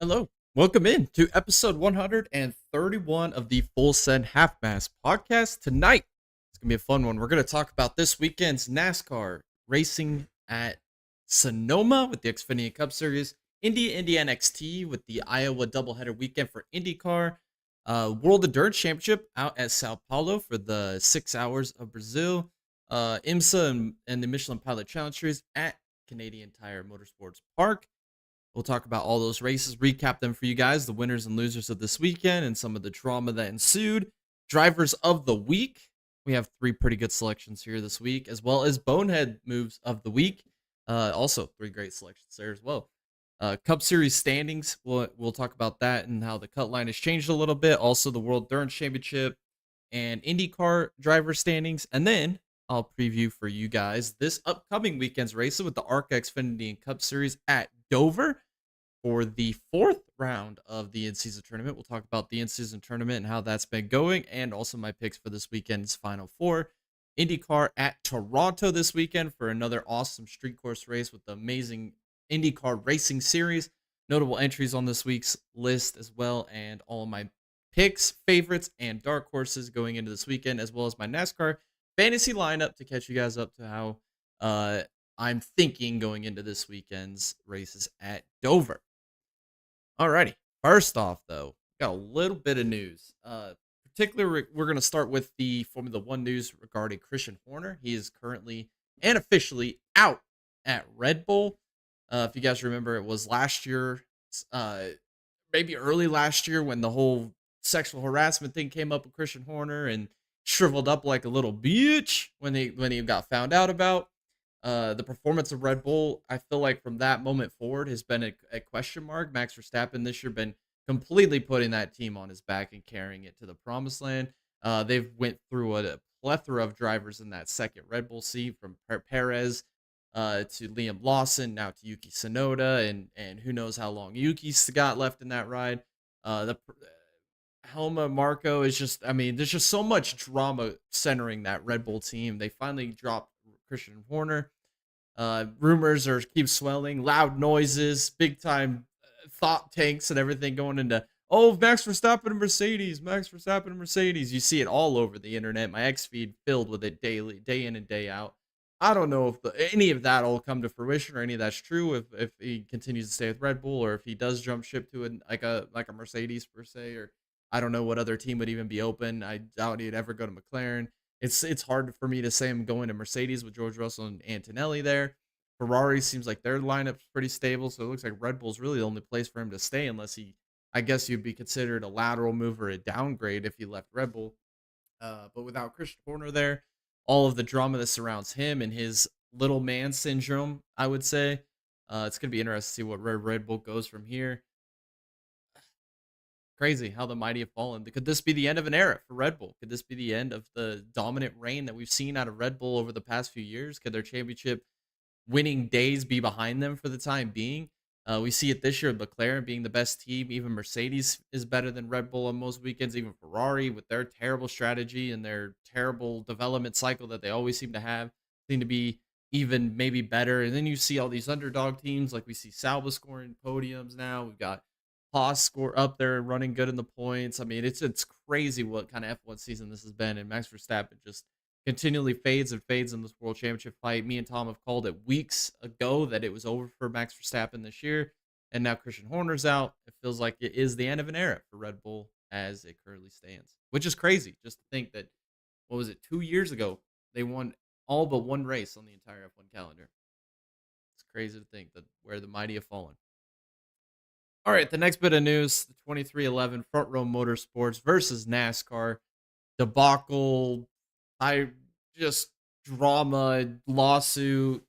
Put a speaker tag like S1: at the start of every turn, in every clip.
S1: Hello. Welcome in to episode 131 of the Full Send Half Mast podcast. Tonight, it's going to be a fun one. We're going to talk about this weekend's NASCAR racing at Sonoma with the Xfinity Cup Series, Indy NXT with the Iowa doubleheader weekend for IndyCar, World Endurance Championship out at Sao Paulo for the 6 hours of Brazil, IMSA and the Michelin Pilot Challenge Series at Canadian Tire Motorsports Park. We'll talk about all those races, recap them for you guys, the winners and losers of this weekend, and some of the drama that ensued. Drivers of the week. We have three pretty good selections here this week, as well as bonehead moves of the week. Also, three great selections there as well. Cup Series standings. We'll talk about that and how the cut line has changed a little bit. Also, the World Endurance Championship and IndyCar driver standings. And then I'll preview for you guys this upcoming weekend's races with the ARC Xfinity and Cup Series at Dover for the fourth round of the in-season tournament. We'll talk about the in-season tournament and how that's been going, and also my picks for this weekend's Final Four. IndyCar at Toronto this weekend for another awesome street course race with the amazing IndyCar Racing Series. Notable entries on this week's list as well, and all of my picks, favorites, and dark horses going into this weekend, as well as my NASCAR fantasy lineup to catch you guys up to how I'm thinking going into this weekend's races at Dover. Alrighty. First off, though, got a little bit of news. Particularly, we're going to start with the Formula One news regarding Christian Horner. He is currently and officially out at Red Bull. If you guys remember, it was last year, maybe early last year, when the whole sexual harassment thing came up with Christian Horner and shriveled up like a little bitch when he got found out about. The performance of Red Bull, I feel like from that moment forward has been a question mark. Max Verstappen this year been completely putting that team on his back and carrying it to the promised land. They've went through a plethora of drivers in that second Red Bull seat, from Perez to Liam Lawson, now to Yuki Tsunoda, and who knows how long Yuki's got left in that ride. The Helma Marco is just, I mean, there's just so much drama centering that Red Bull team. They finally dropped Christian Horner. Rumors keep swelling, loud noises, big time thought tanks and everything going into, oh, Max Verstappen and Mercedes, Max Verstappen and Mercedes. You see it all over the internet. My X feed filled with it daily, day in and day out. I don't know if any of that will come to fruition or any of that's true. If he continues to stay with Red Bull, or if he does jump ship to like a Mercedes per se, or I don't know what other team would even be open. I doubt he'd ever go to McLaren. It's hard for me to say I'm going to Mercedes with George Russell and Antonelli there. Ferrari seems like their lineup's pretty stable, so it looks like Red Bull's really the only place for him to stay, unless I guess you'd be considered a lateral move or a downgrade if he left Red Bull. But without Christian Horner there, all of the drama that surrounds him and his little man syndrome, I would say, it's going to be interesting to see where Red Bull goes from here. Crazy how the mighty have fallen. Could this be the end of an era for Red Bull? Could this be the end of the dominant reign that we've seen out of Red Bull over the past few years? Could their championship winning days be behind them for the time being? We see it this year with McLaren being the best team. Even Mercedes is better than Red Bull on most weekends. Even Ferrari, with their terrible strategy and their terrible development cycle that they always seem to have, seem to be even maybe better. And then you see all these underdog teams, like we see Sauber scoring podiums now. We've got Haas score up there running good in the points. I mean, it's crazy what kind of F1 season this has been. And Max Verstappen just continually fades and fades in this world championship fight. Me and Tom have called it weeks ago that it was over for Max Verstappen this year. And now Christian Horner's out. It feels like it is the end of an era for Red Bull as it currently stands, which is crazy just to think that, what was it, 2 years ago, they won all but one race on the entire F1 calendar. It's crazy to think that where the mighty have fallen. All right, the next bit of news, the 2311 Front Row Motorsports versus NASCAR debacle. I just drama, lawsuit,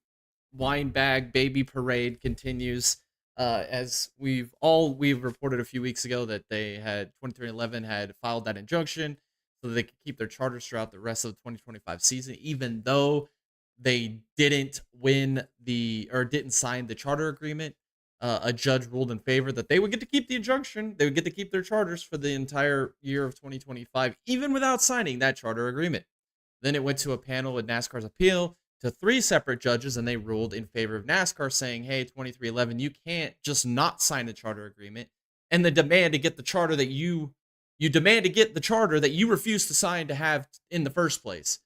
S1: wine bag, baby parade continues. As we've reported a few weeks ago that they had 2311 had filed that injunction so that they could keep their charters throughout the rest of the 2025 season, even though they didn't sign the charter agreement. A judge ruled in favor that they would get to keep the injunction. They would get to keep their charters for the entire year of 2025, even without signing that charter agreement. Then it went to a panel with NASCAR's appeal to three separate judges, and they ruled in favor of NASCAR, saying, hey, 2311, you can't just not sign the charter agreement. and the demand to get the charter that you demand to get the charter that you refuse to sign to have in the first place.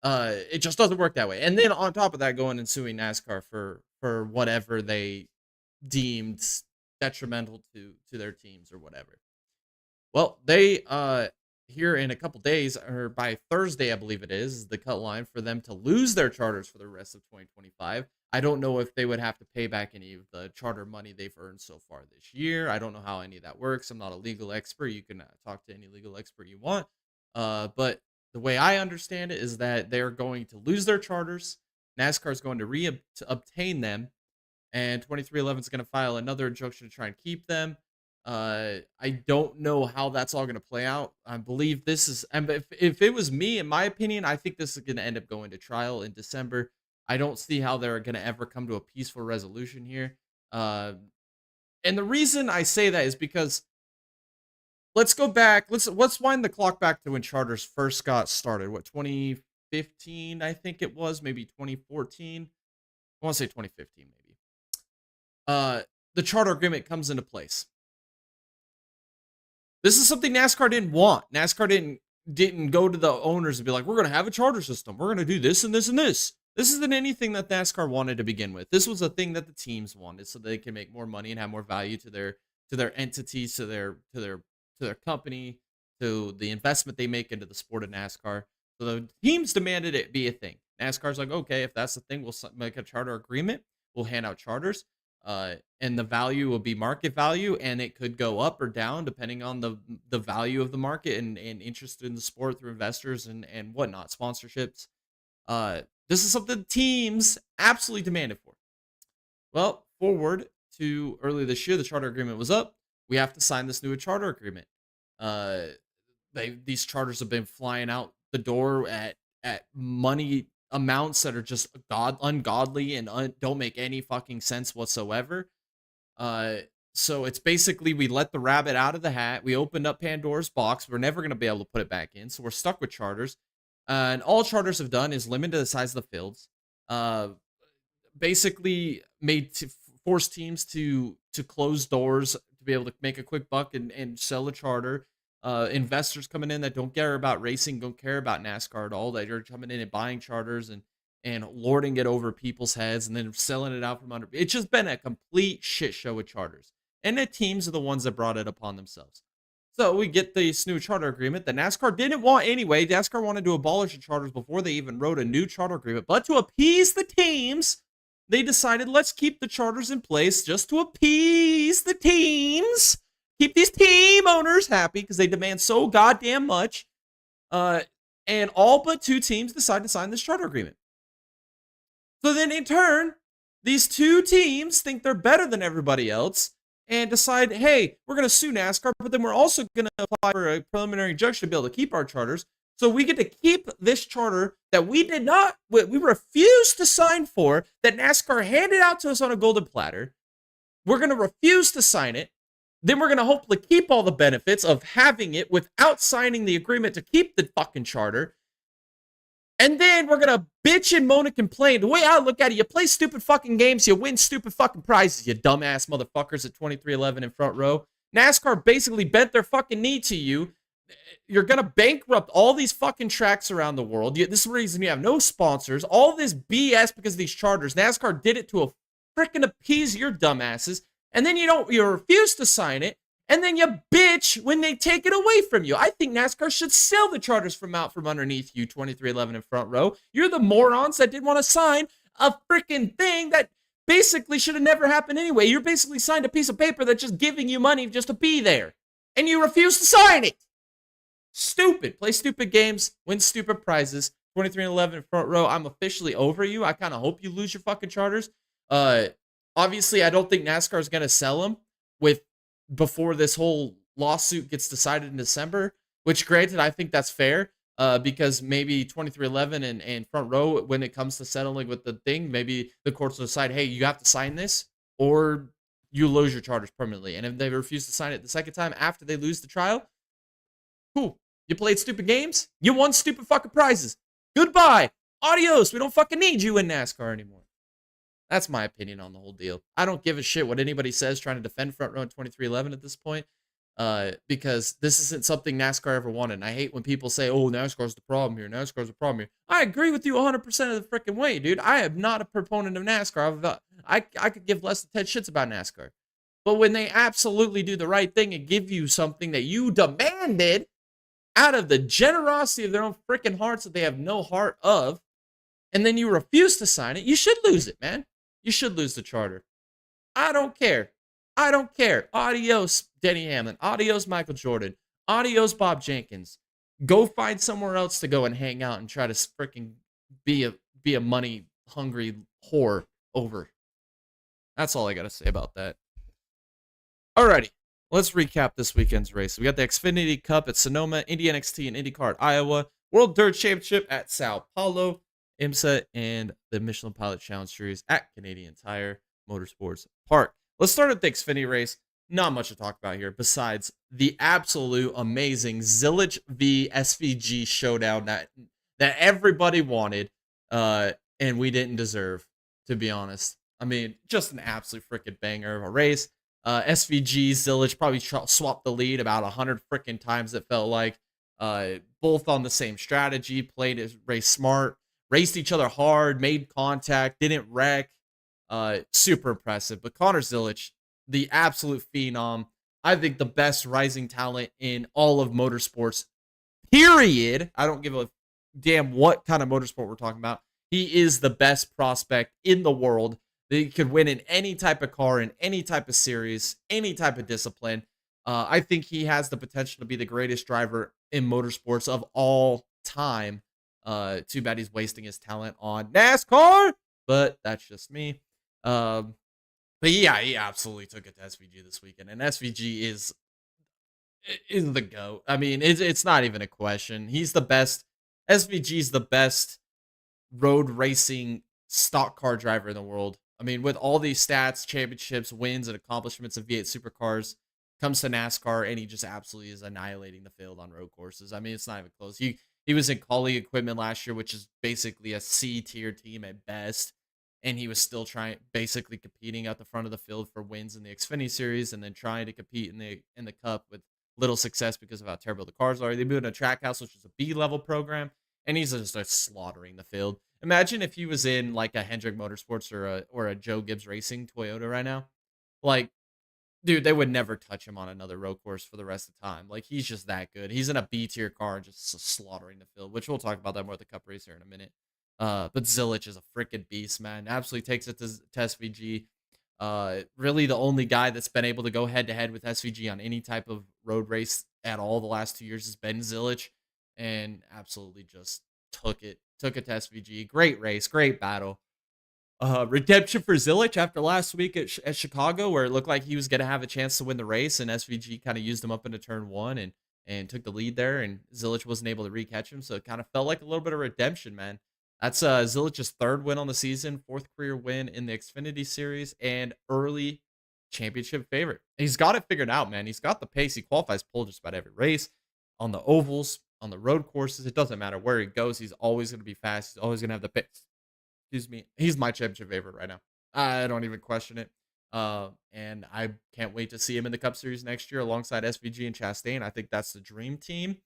S1: It just doesn't work that way. And then on top of that, going and suing NASCAR for whatever they deemed detrimental to their teams or whatever. Well, they here in a couple days, or by Thursday, I believe it is the cut line for them to lose their charters for the rest of 2025. I don't know if they would have to pay back any of the charter money they've earned so far this year. I don't know how any of that works. I'm not a legal expert. You can talk to any legal expert you want. But the way I understand it is that they're going to lose their charters. NASCAR is going to obtain them, and 2311 is going to file another injunction to try and keep them. I don't know how that's all going to play out. I believe this is, and if it was me, in my opinion, I think this is going to end up going to trial in December. I don't see how they're going to ever come to a peaceful resolution here. And the reason I say that is because let's go back. Let's wind the clock back to when charters first got started. What, 2015? I think it was, maybe 2014. I want to say 2015, maybe. The charter agreement comes into place. This is something NASCAR didn't want. NASCAR didn't go to the owners and be like, we're going to have a charter system. We're going to do this and this and this. This isn't anything that NASCAR wanted to begin with. This was a thing that the teams wanted so they can make more money and have more value to their entities, to their company, to the investment they make into the sport of NASCAR. So the teams demanded it be a thing. NASCAR's like, okay, if that's the thing, we'll make a charter agreement. We'll hand out charters. And the value will be market value, and it could go up or down depending on the value of the market and interest in the sport through investors and whatnot, sponsorships. This is something teams absolutely demanded for. Well, forward to early this year, the charter agreement was up. We have to sign this new charter agreement. These charters have been flying out the door at money amounts that are just ungodly and don't make any fucking sense whatsoever. So it's basically, we let the rabbit out of the hat. We opened up Pandora's box. We're never going to be able to put it back in. So we're stuck with charters. And all charters have done is limit the size of the fields. Basically force teams to close doors to be able to make a quick buck and sell a charter. Investors coming in that don't care about racing, don't care about NASCAR at all, that are coming in and buying charters and lording it over people's heads and then selling it out from under. It's just been a complete shit show with charters. And the teams are the ones that brought it upon themselves. So we get this new charter agreement that NASCAR didn't want anyway. NASCAR wanted to abolish the charters before they even wrote a new charter agreement. But to appease the teams, they decided, let's keep the charters in place just to appease the teams. Keep these team owners happy because they demand so goddamn much. And all but two teams decide to sign this charter agreement. So then in turn, these two teams think they're better than everybody else and decide, hey, we're going to sue NASCAR, but then we're also going to apply for a preliminary injunction to be able to keep our charters. So we get to keep this charter that we refused to sign for, that NASCAR handed out to us on a golden platter. We're going to refuse to sign it. Then we're going to hopefully keep all the benefits of having it without signing the agreement to keep the fucking charter. And then we're going to bitch and moan and complain. The way I look at it, you play stupid fucking games, you win stupid fucking prizes, you dumbass motherfuckers at 2311 in front row. NASCAR basically bent their fucking knee to you. You're going to bankrupt all these fucking tracks around the world. This is the reason you have no sponsors. All this BS because of these charters. NASCAR did it to freaking appease your dumbasses. And then you refuse to sign it, and then you bitch when they take it away from you. I think NASCAR should sell the charters from out from underneath you, 2311 in front row. You're the morons that didn't want to sign a freaking thing that basically should have never happened anyway. You're basically signed a piece of paper that's just giving you money just to be there, and you refuse to sign it. Stupid. Play stupid games, win stupid prizes. 2311 in front row, I'm officially over you. I kind of hope you lose your fucking charters. Obviously, I don't think NASCAR is going to sell them before this whole lawsuit gets decided in December, which granted, I think that's fair because maybe 2311 and front row, when it comes to settling with the thing, maybe the courts will decide, hey, you have to sign this or you lose your charters permanently. And if they refuse to sign it the second time after they lose the trial, cool. You played stupid games. You won stupid fucking prizes. Goodbye. Adios. We don't fucking need you in NASCAR anymore. That's my opinion on the whole deal. I don't give a shit what anybody says trying to defend front row in 2311 at this point, because this isn't something NASCAR ever wanted. And I hate when people say, "Oh, NASCAR's the problem here. NASCAR's the problem here." I agree with you 100% of the freaking way, dude. I am not a proponent of NASCAR. I could give less than 10 shits about NASCAR. But when they absolutely do the right thing and give you something that you demanded out of the generosity of their own freaking hearts that they have no heart of, and then you refuse to sign it, you should lose it, man. You should lose the charter. I don't care. I don't care. Adios, Denny Hamlin. Adios, Michael Jordan. Adios, Bob Jenkins. Go find somewhere else to go and hang out and try to freaking be a money hungry whore over. That's all I gotta say about that. Alrighty, let's recap this weekend's race. We got the Xfinity Cup at Sonoma, Indy NXT and IndyCar at Iowa, World Dirt Championship at Sao Paulo, IMSA, and the Michelin Pilot Challenge Series at Canadian Tire Motorsports Park. Let's start with the Xfinity race. Not much to talk about here besides the absolute amazing Zilich v SVG showdown that everybody wanted and we didn't deserve, to be honest. I mean, just an absolute freaking banger of a race. SVG, Zilich probably swapped the lead about 100 freaking times, it felt like. Both on the same strategy, played his race smart, raced each other hard, made contact, didn't wreck. Super impressive. But Connor Zilich, the absolute phenom. I think the best rising talent in all of motorsports, period. I don't give a damn what kind of motorsport we're talking about. He is the best prospect in the world. He could win in any type of car, in any type of series, any type of discipline. I think he has the potential to be the greatest driver in motorsports of all time. Too bad he's wasting his talent on NASCAR, but that's just me. But yeah, he absolutely took it to SVG this weekend, and SVG is the GOAT. I mean, it's not even a question. He's the best. SVG's the best road racing stock car driver in the world. I mean, with all these stats, championships, wins, and accomplishments of V8 supercars, comes to NASCAR, and he just absolutely is annihilating the field on road courses. I mean, it's not even close. He was in colleague equipment last year, which is basically a C-tier team at best, and he was still basically competing at the front of the field for wins in the Xfinity Series, and then trying to compete in the Cup with little success because of how terrible the cars are. They moved to Trackhouse, which is a B-level program, and he's just slaughtering the field. Imagine if he was in like a Hendrick Motorsports or a Joe Gibbs Racing Toyota right now. Like, dude, they would never touch him on another road course for the rest of the time. Like, he's just that good. He's in a B tier car and just slaughtering the field, which we'll talk about that more at the Cup race here in a minute. But Zilich is a freaking beast, man. Absolutely takes it to SVG. Really the only guy that's been able to go head to head with SVG on any type of road race at all the last 2 years has been Zilich, and absolutely just took it to SVG. Great race, great battle. Redemption for Zilich after last week at Chicago, where it looked like he was going to have a chance to win the race, and SVG kind of used him up into turn one and took the lead there, and Zilich wasn't able to recatch him, so it kind of felt like a little bit of redemption, man. That's Zilich's third win on the season, fourth career win in the Xfinity Series, and early championship favorite. He's got it figured out, man. He's got the pace. He qualifies pole just about every race, on the ovals, on the road courses. It doesn't matter where he goes. He's always going to be fast. He's always going to have the pace. Excuse me. He's my championship favorite right now. I don't even question it. And I can't wait to see him in the Cup Series next year alongside SVG and Chastain. I think that's the dream team.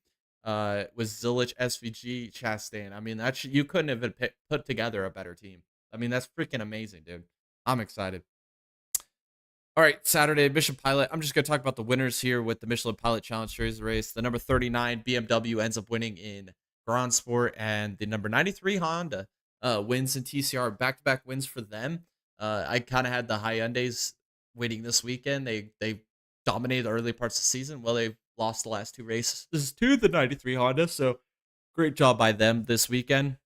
S1: With Zilich, SVG, Chastain. I mean, you couldn't have put together a better team. I mean, that's freaking amazing, dude. I'm excited. All right, Saturday, Michelin Pilot. I'm just going to talk about the winners here with the Michelin Pilot Challenge Series race. The number 39 BMW ends up winning in Grand Sport, and the number 93 Honda wins in TCR. Back-to-back wins for them. I kind of had the Hyundais winning this weekend. They dominated the early parts of the season. Well, they've lost the last two races to the 93 Honda, so great job by them this weekend.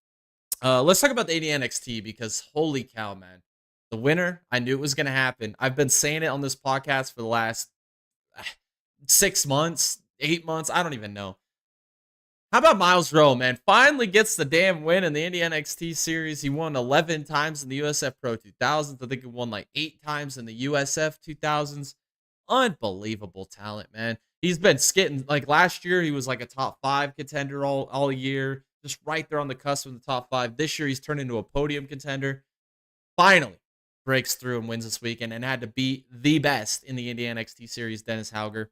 S1: Let's talk about the Indy NXT, because holy cow, man. The winner, I knew it was going to happen. I've been saying it on this podcast for the last 6 months, 8 months. I don't even know. How about Miles Rowe, man? Finally gets the damn win in the Indy NXT series. He won 11 times in the USF Pro 2000s. I think he won like 8 times in the USF 2000s. Unbelievable talent, man. He's been skitting. Like last year, he was like a top 5 contender all year. Just right there on the cusp of the top 5. This year, he's turned into a podium contender. Finally. breaks through and wins this weekend and had to beat the best in the Indiana XT series, Dennis Hauger.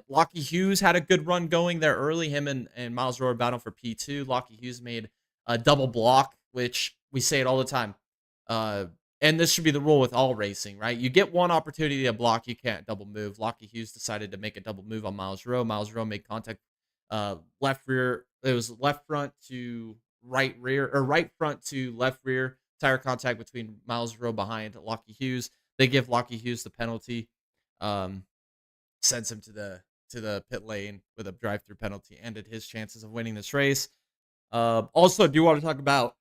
S1: Lockie Hughes had a good run going there early. Him and Miles Rowe battle for P2. Lockie Hughes made a double block, which we say it all the time. And this should be the rule with all racing, right? You get one opportunity to block, you can't double move. Lockie Hughes decided to make a double move on Miles Rowe. Miles Rowe made contact left rear. It was left front to right rear, or right front to left rear tire contact between Miles Rowe behind Lockie Hughes. They give Lockie Hughes the penalty. Sends him to the pit lane with a drive-through penalty. Ended his chances of winning this race. Also, do you want to talk about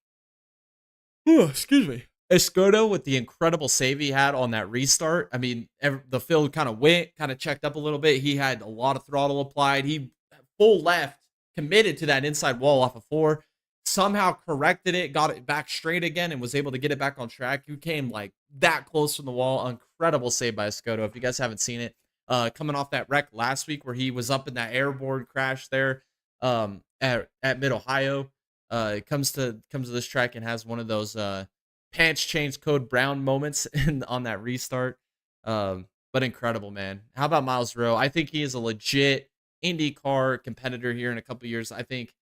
S1: excuse me, Escoto with the incredible save he had on that restart? I mean, the field kind of checked up a little bit. He had a lot of throttle applied. He full left, committed to that inside wall off of 4. Somehow corrected it, got it back straight again, and was able to get it back on track. You came like that close from the wall. Incredible save by Escoto. If you guys haven't seen it, coming off that wreck last week where he was up in that airborne crash there at Mid Ohio. Comes to this track and has one of those pants change code brown moments on that restart. But incredible, man. How about Miles Rowe? I think he is a legit IndyCar competitor here in a couple years. I think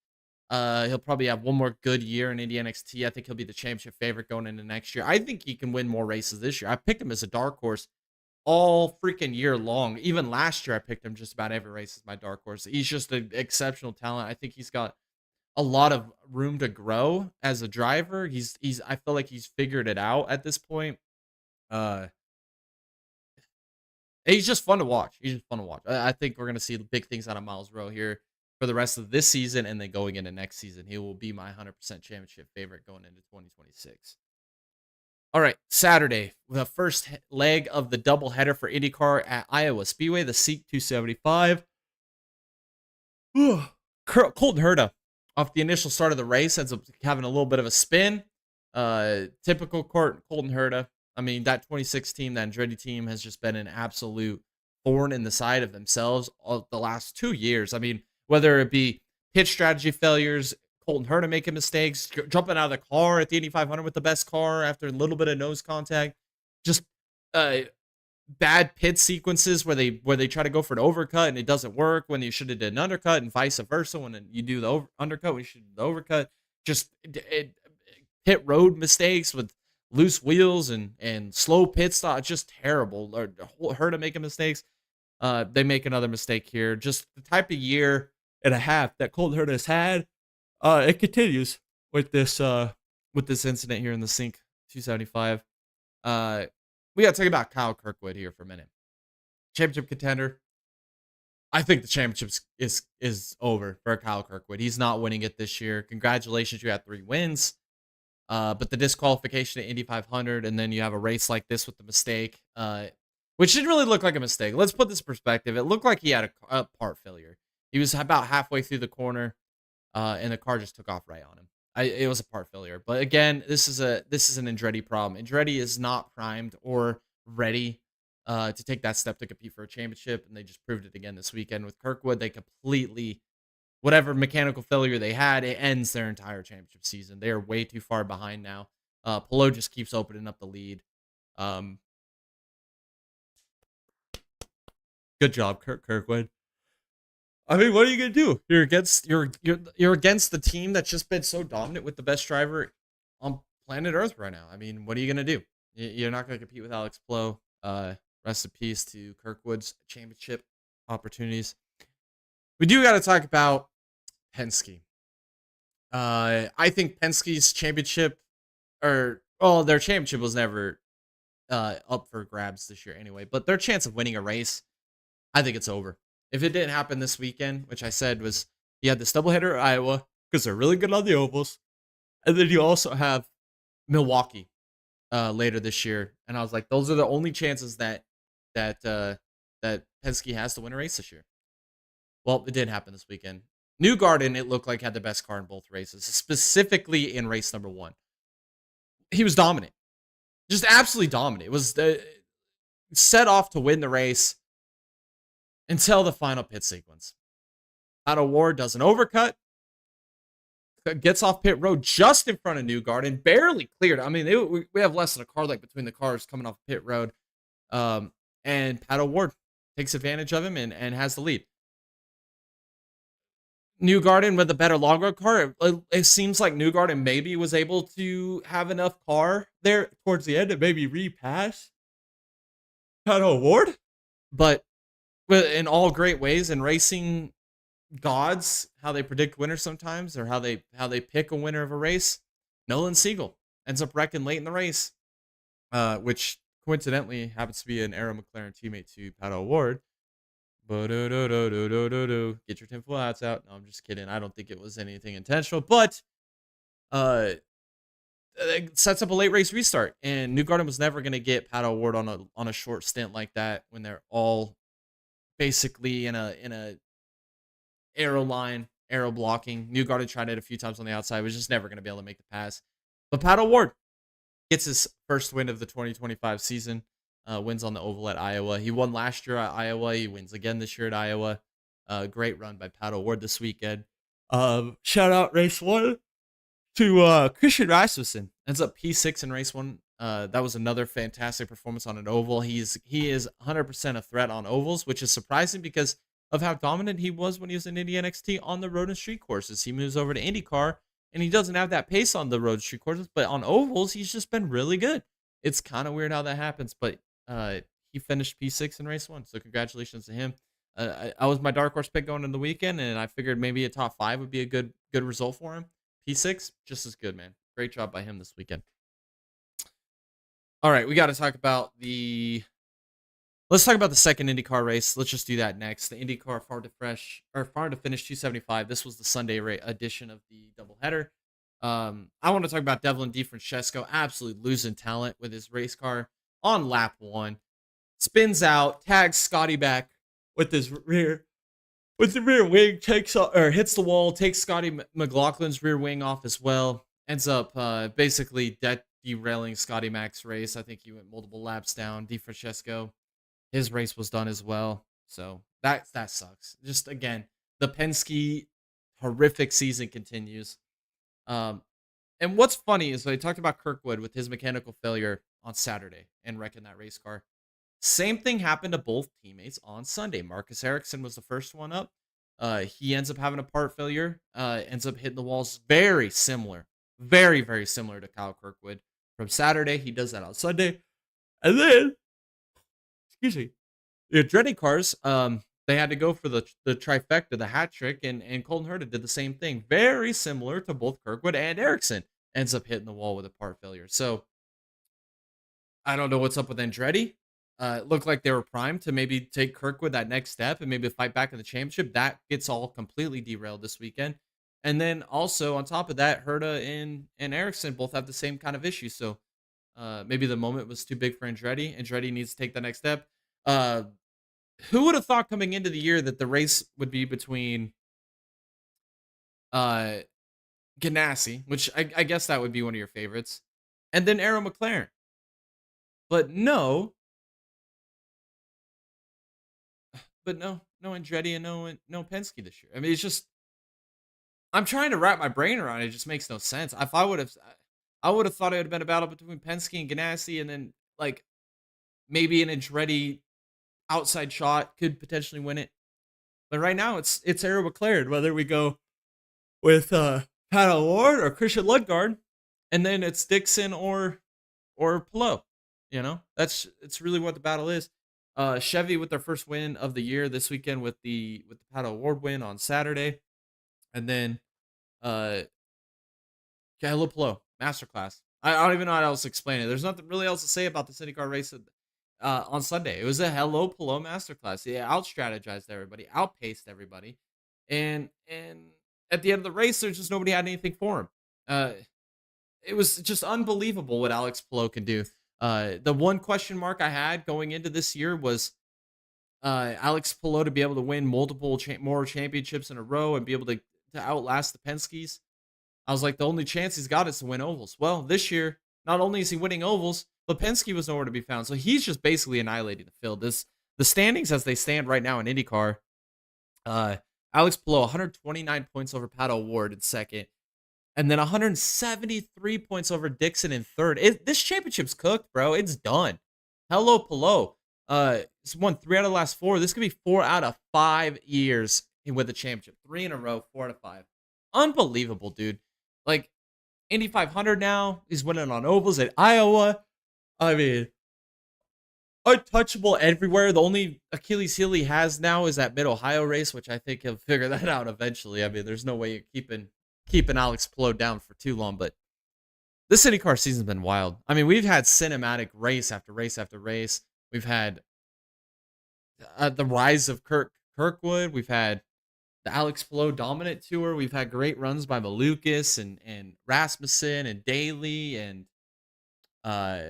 S1: he'll probably have one more good year in Indy NXT. I think he'll be the championship favorite going into next year. I think he can win more races this year. I picked him as a dark horse all freaking year long. Even last year, I picked him just about every race as my dark horse. He's just an exceptional talent. I think he's got a lot of room to grow as a driver. I feel like he's figured it out at this point. He's just fun to watch. I think we're going to see big things out of Miles Rowe here for the rest of this season and then going into next season. He will be my 100% championship favorite going into 2026. All right, Saturday, the first leg of the doubleheader for IndyCar at Iowa Speedway, the Seek 275. Colton Herta, off the initial start of the race, ends up having a little bit of a spin. Typical Colton Herta. I mean, that 2016, that Andretti team has just been an absolute thorn in the side of themselves all the last 2 years. I mean, whether it be pitch strategy failures, Colton Herta making mistakes, jumping out of the car at the Indy 500 with the best car after a little bit of nose contact, just bad pit sequences where they try to go for an overcut and it doesn't work when you should have done an undercut, and vice versa when you do the undercut when you should do the overcut. Just pit road mistakes with loose wheels and slow pit stop. Just terrible. Herta making mistakes. They make another mistake here. Just the type of year and a half that Colton Herta has had. It continues with this incident here in the Sync 275. We got to talk about Kyle Kirkwood here for a minute. Championship contender. I think the championship is over for Kyle Kirkwood. He's not winning it this year. Congratulations, you had 3 wins. But the disqualification at Indy 500, and then you have a race like this with the mistake, which didn't really look like a mistake. Let's put this in perspective. It looked like he had a part failure. He was about halfway through the corner, and the car just took off right on him. It was a part failure. But again, this is an Andretti problem. Andretti is not primed or ready to take that step to compete for a championship, and they just proved it again this weekend with Kirkwood. They completely, whatever mechanical failure they had, it ends their entire championship season. They are way too far behind now. Pelot just keeps opening up the lead. Good job, Kirkwood. I mean, what are you gonna do? You're against the team that's just been so dominant with the best driver on planet Earth right now. I mean, what are you gonna do? You're not gonna compete with Alex Pelot. Rest in peace to Kirkwood's championship opportunities. We do got to talk about Penske. I think Penske's championship, their championship was never up for grabs this year anyway. But their chance of winning a race, I think it's over. If it didn't happen this weekend, which I said was, you had this doubleheader at Iowa because they're really good on the ovals, and then you also have Milwaukee later this year, and I was like, those are the only chances that Penske has to win a race this year. Well, it didn't happen this weekend. Newgarden, it looked like, had the best car in both races, specifically in race number 1. He was dominant, just absolutely dominant. It was set off to win the race until the final pit sequence. Otto Ward does an overcut, gets off pit road just in front of Newgarden, barely cleared. I mean, we have less than a car length between the cars coming off pit road. Um, and Pat O'Ward takes advantage of him and has the lead. Newgarden with a better long road car. It seems like Newgarden maybe was able to have enough car there towards the end to maybe repass Pat O'Ward. But in all great ways, in racing gods, how they predict winners sometimes, or how they pick a winner of a race, Nolan Siegel ends up wrecking late in the race, which coincidentally happens to be an Arrow McLaren teammate to Pat O'Ward. Get your tinfoil hats out. No, I'm just kidding. I don't think it was anything intentional, but it sets up a late race restart. And Newgarden was never going to get Pat O'Ward on a short stint like that when they're all basically in a arrow line, arrow blocking. Newgarden tried it a few times on the outside, was just never going to be able to make the pass. But Pat O'Ward gets his first win of the 2025 season. Wins on the oval at Iowa. He won last year at Iowa. He wins again this year at Iowa. Great run by Pat O'Ward this weekend. Shout out race one to Christian Rasmussen. Ends up P6 in race one. That was another fantastic performance on an oval. He is 100% a threat on ovals, which is surprising because of how dominant he was when he was in Indy NXT on the road and street courses. He moves over to IndyCar, and he doesn't have that pace on the road and street courses, but on ovals, he's just been really good. It's kind of weird how that happens, but he finished P6 in race one, so congratulations to him. I was my dark horse pick going into the weekend, and I figured maybe a top 5 would be a good result for him. P6, just as good, man. Great job by him this weekend. All right, we got to talk about let's talk about the second IndyCar race. Let's just do that next. The IndyCar Far to Finish 275. This was the Sunday edition of the doubleheader. I want to talk about Devlin DeFrancesco absolutely losing talent with his race car on lap 1. Spins out, tags Scotty back with his rear wing, hits the wall, takes Scotty McLaughlin's rear wing off as well. Ends up basically derailing Scotty Mac's race. I think he went multiple laps down. DeFrancesco, his race was done as well. So that sucks. Just again, the Penske horrific season continues. And what's funny is I talked about Kirkwood with his mechanical failure on Saturday and wrecking that race car. Same thing happened to both teammates on Sunday. Marcus Ericsson was the first one up. He ends up having a part failure, ends up hitting the walls. Very similar, very, very similar to Kyle Kirkwood from Saturday. He does that on Sunday. And then, excuse me, the Andretti cars, they had to go for the trifecta, the hat trick, and Colton Herta did the same thing. Very similar to both Kirkwood and Ericsson. Ends up hitting the wall with a part failure. So, I don't know what's up with Andretti. It looked like they were primed to maybe take Kirkwood that next step and maybe fight back in the championship. That gets all completely derailed this weekend. And then also on top of that, Herta and Ericsson both have the same kind of issue. So maybe the moment was too big for Andretti. Andretti needs to take the next step. Who would have thought coming into the year that the race would be between Ganassi, which I guess that would be one of your favorites, and then Arrow McLaren. But no Andretti and no Penske this year. I mean, it's just, I'm trying to wrap my brain around it. It just makes no sense. If I would have thought it would have been a battle between Penske and Ganassi, and then like maybe an Andretti outside shot could potentially win it. But right now it's Arrow McLaren, whether we go with Pat O'Ward or Christian Lundgaard, and then it's Dixon or Pelot. You know, it's really what the battle is. Chevy with their first win of the year this weekend with the Pat O'Ward win on Saturday. And then Pelot masterclass. I don't even know how else to explain it. There's nothing really else to say about the IndyCar race on Sunday. It was a Pelot masterclass. He out-strategized everybody, outpaced everybody. And at the end of the race, there's just nobody had anything for him. It was just unbelievable what Alex Pelot can do. The one question mark I had going into this year was Alex Pelot to be able to win multiple more championships in a row and be able to outlast the Penskes. I was like, the only chance he's got is to win ovals. Well, this year, not only is he winning ovals, but Penske was nowhere to be found. So he's just basically annihilating the field. The standings as they stand right now in IndyCar, Alex Pelot, 129 points over Pat O'Ward in second. And then 173 points over Dixon in third. This championship's cooked, bro. It's done. Hello, Palo. It's won 3 out of the last 4. This could be 4 out of 5 years with the championship. 3 in a row, 4 out of 5. Unbelievable, dude. Like, Indy 500 now. He's winning on ovals at Iowa. I mean, untouchable everywhere. The only Achilles heel he has now is that Mid-Ohio race, which I think he'll figure that out eventually. I mean, there's no way you're keeping Alex Palou down for too long, but this IndyCar season's been wild. I mean, we've had cinematic race after race after race. We've had the rise of Kirkwood. We've had the Alex Palou dominant tour. We've had great runs by Malukas and Rasmussen and Daly and uh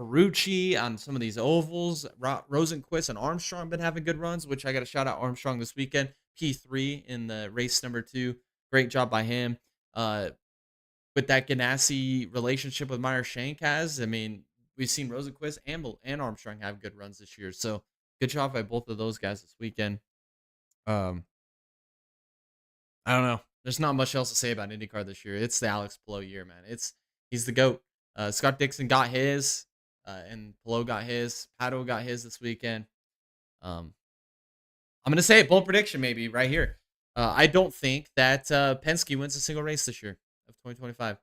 S1: Ferrucci on some of these ovals. Rosenquist and Armstrong been having good runs, which I got to shout out Armstrong this weekend. P3 in the race number 2. Great job by him. With that Ganassi relationship with Meyer Shank has, I mean, we've seen Rosenquist and Armstrong have good runs this year. So good job by both of those guys this weekend. I don't know. There's not much else to say about IndyCar this year. It's the Alex Palou year, man. He's the GOAT. Scott Dixon got his. And Palou got his. Pato got his this weekend. I'm going to say it. Bold prediction maybe right here. I don't think that Penske wins a single race this year of 2025.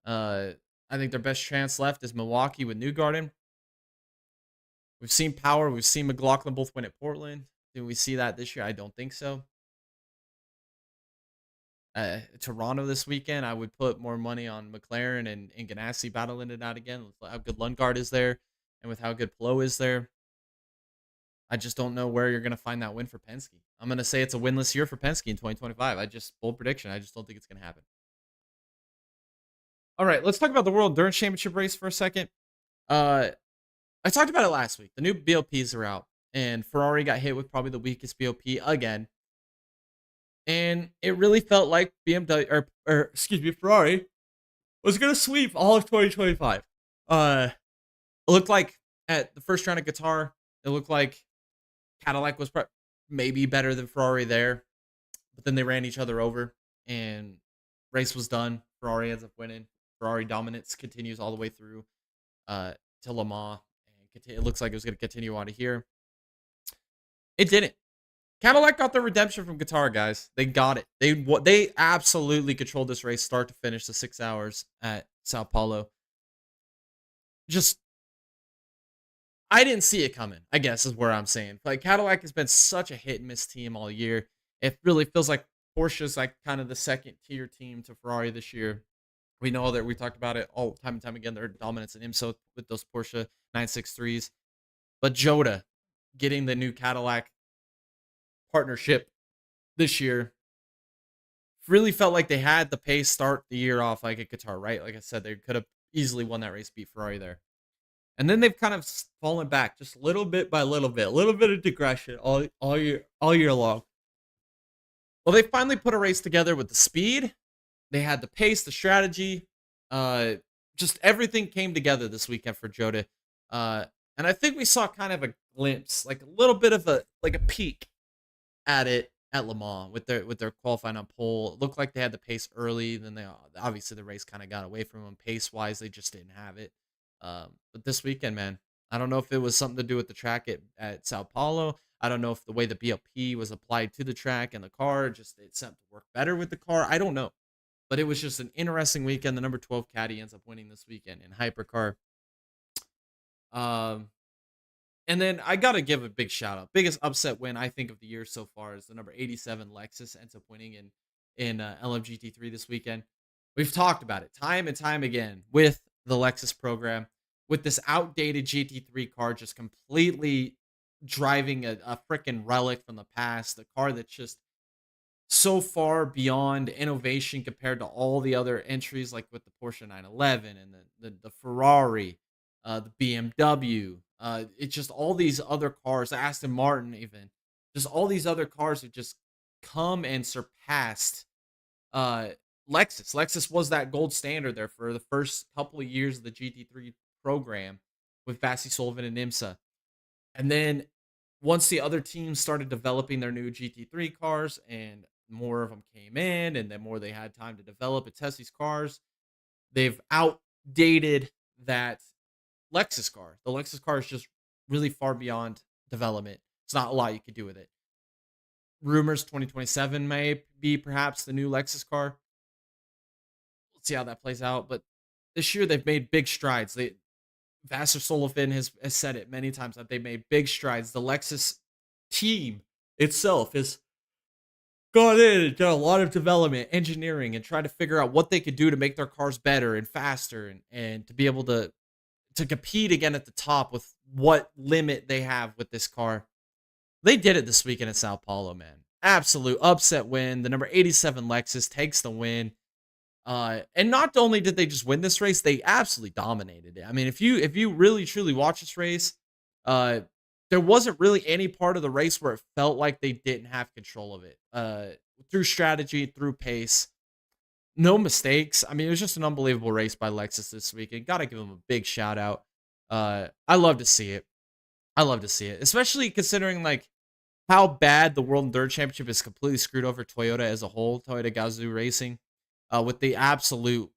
S1: I think their best chance left is Milwaukee with Newgarden. We've seen Power. We've seen McLaughlin both win at Portland. Do we see that this year? I don't think so. Toronto this weekend, I would put more money on McLaren and Ganassi battling it out again with how good Lundgaard is there and with how good Palou is there. I just don't know where you're going to find that win for Penske. I'm going to say it's a winless year for Penske in 2025. Bold prediction. I just don't think it's going to happen. All right, let's talk about the World Endurance Championship race for a second. I talked about it last week. The new BOPs are out, and Ferrari got hit with probably the weakest BOP again. And it really felt like Ferrari was going to sweep all of 2025. It looked like at the first round of Qatar, it looked like Cadillac was maybe better than Ferrari there. But then they ran each other over, and race was done. Ferrari ends up winning. Ferrari dominance continues all the way through to Le Mans. And it looks like it was going to continue on to here. It didn't. Cadillac got their redemption from Qatar, guys. They got it. They absolutely controlled this race start to finish, the 6 hours at Sao Paulo. I didn't see it coming, I guess is where I'm saying. Like, Cadillac has been such a hit and miss team all year. It really feels like Porsche's like kind of the second tier team to Ferrari this year. We know that we talked about it all time and time again, their dominance in IMSA with those Porsche 963s. But Jota getting the new Cadillac partnership this year really felt like they had the pace start the year off like a Qatar, right? Like I said, they could have easily won that race, beat Ferrari there. And then they've kind of fallen back just little bit by little bit, a little bit of digression all year long. Well, they finally put a race together with the speed. They had the pace, the strategy. Just everything came together this weekend for Jota. And I think we saw kind of a glimpse, like a little bit of a peek at it at Le Mans with their qualifying on pole. It looked like they had the pace early. Then obviously the race kind of got away from them pace wise. They just didn't have it. But this weekend, man, I don't know if it was something to do with the track at Sao Paulo. I don't know if the way the BLP was applied to the track and the car, it seemed to work better with the car. I don't know. But it was just an interesting weekend. The number 12 caddy ends up winning this weekend in Hypercar. And then I got to give a big shout out. Biggest upset win I think of the year so far is the number 87 Lexus ends up winning in LMGT3 this weekend. We've talked about it time and time again with the Lexus program, with this outdated GT3 car just completely driving a freaking relic from the past, a car that's just so far beyond innovation compared to all the other entries, like with the Porsche 911 and the Ferrari, the BMW. It's just all these other cars, Aston Martin, even just all these other cars have just come and surpassed Lexus. Lexus was that gold standard there for the first couple of years of the GT3 program with Vassie Sullivan and IMSA. And then once the other teams started developing their new GT3 cars and more of them came in, and the more they had time to develop and test these cars, they've outdated that Lexus car. The Lexus car is just really far beyond development. It's not a lot you could do with it. Rumors 2027 may be perhaps the new Lexus car. Let's see how that plays out. But this year they've made big strides. Vassar Sullivan has said it many times that they made big strides. The Lexus team itself has gone in and done a lot of development, engineering, and trying to figure out what they could do to make their cars better and faster and to be able to compete again at the top with what limit they have with this car. They did it this weekend at Sao Paulo, man. Absolute upset win. The number 87 Lexus takes the win. And not only did they just win this race, they absolutely dominated it. I mean, if you really truly watch this race, there wasn't really any part of the race where it felt like they didn't have control of it. Through strategy, through pace, no mistakes. I mean, it was just an unbelievable race by Lexus this weekend. Got to give them a big shout out. I love to see it. I love to see it, especially considering like how bad the World Endurance Championship is completely screwed over Toyota as a whole, Toyota Gazoo Racing, with the absolute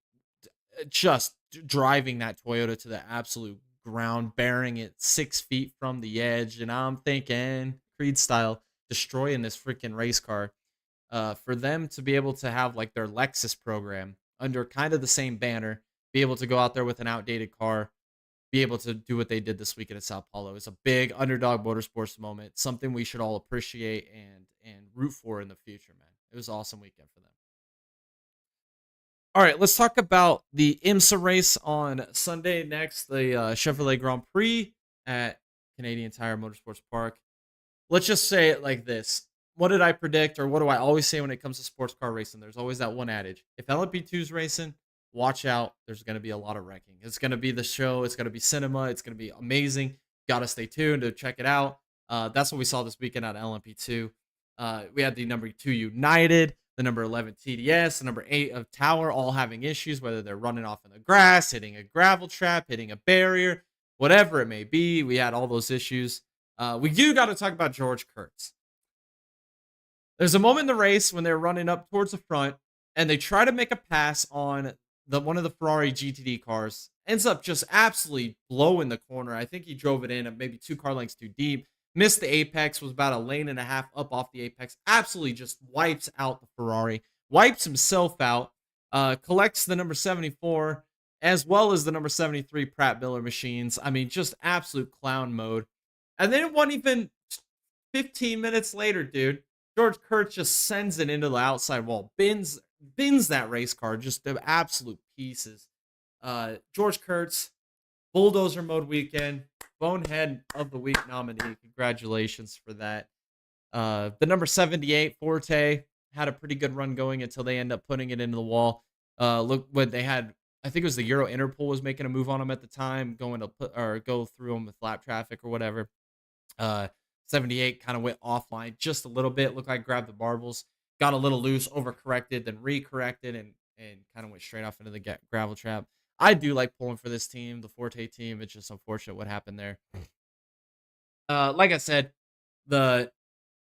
S1: just driving that Toyota to the absolute ground, bearing it 6 feet from the edge. And I'm thinking, Creed style, destroying this freaking race car. For them to be able to have like their Lexus program under kind of the same banner, be able to go out there with an outdated car, be able to do what they did this weekend at Sao Paulo is a big underdog motorsports moment, something we should all appreciate and root for in the future, man. It was an awesome weekend for them. All right, let's talk about the IMSA race on Sunday next, the Chevrolet Grand Prix at Canadian Tire Motorsports Park. Let's just say it like this. What did I predict, or what do I always say when it comes to sports car racing? There's always that one adage. If LMP2's racing, watch out. There's going to be a lot of wrecking. It's going to be the show. It's going to be cinema. It's going to be amazing. Got to stay tuned to check it out. That's what we saw this weekend at LMP2. We had the number 2 United, the number 11 TDS, the number 8 of Tower, all having issues, whether they're running off in the grass, hitting a gravel trap, hitting a barrier, whatever it may be. We had all those issues. We do got to talk about George Kurtz. There's a moment in the race when they're running up towards the front and they try to make a pass on one of the Ferrari GTD cars. Ends up just absolutely blowing the corner. I think he drove it in at maybe 2 car lengths too deep. Missed the apex, was about a lane and a half up off the apex. Absolutely just wipes out the Ferrari. Wipes himself out. Collects the number 74 as well as the number 73 Pratt Miller machines. I mean, just absolute clown mode. And then it wasn't even 15 minutes later, dude. George Kurtz just sends it into the outside wall. Bins that race car just to absolute pieces. George Kurtz, bulldozer mode weekend, bonehead of the week nominee. Congratulations for that. The number 78 Forte had a pretty good run going until they end up putting it into the wall. Look what they had. I think it was the Euro Interpol was making a move on him at the time, going to go through him with lap traffic or whatever. 78 kind of went offline just a little bit. Looked like grabbed the marbles, got a little loose, overcorrected, then recorrected, and kind of went straight off into the gravel trap. I do like pulling for this team, the Forte team. It's just unfortunate what happened there. Like I said, the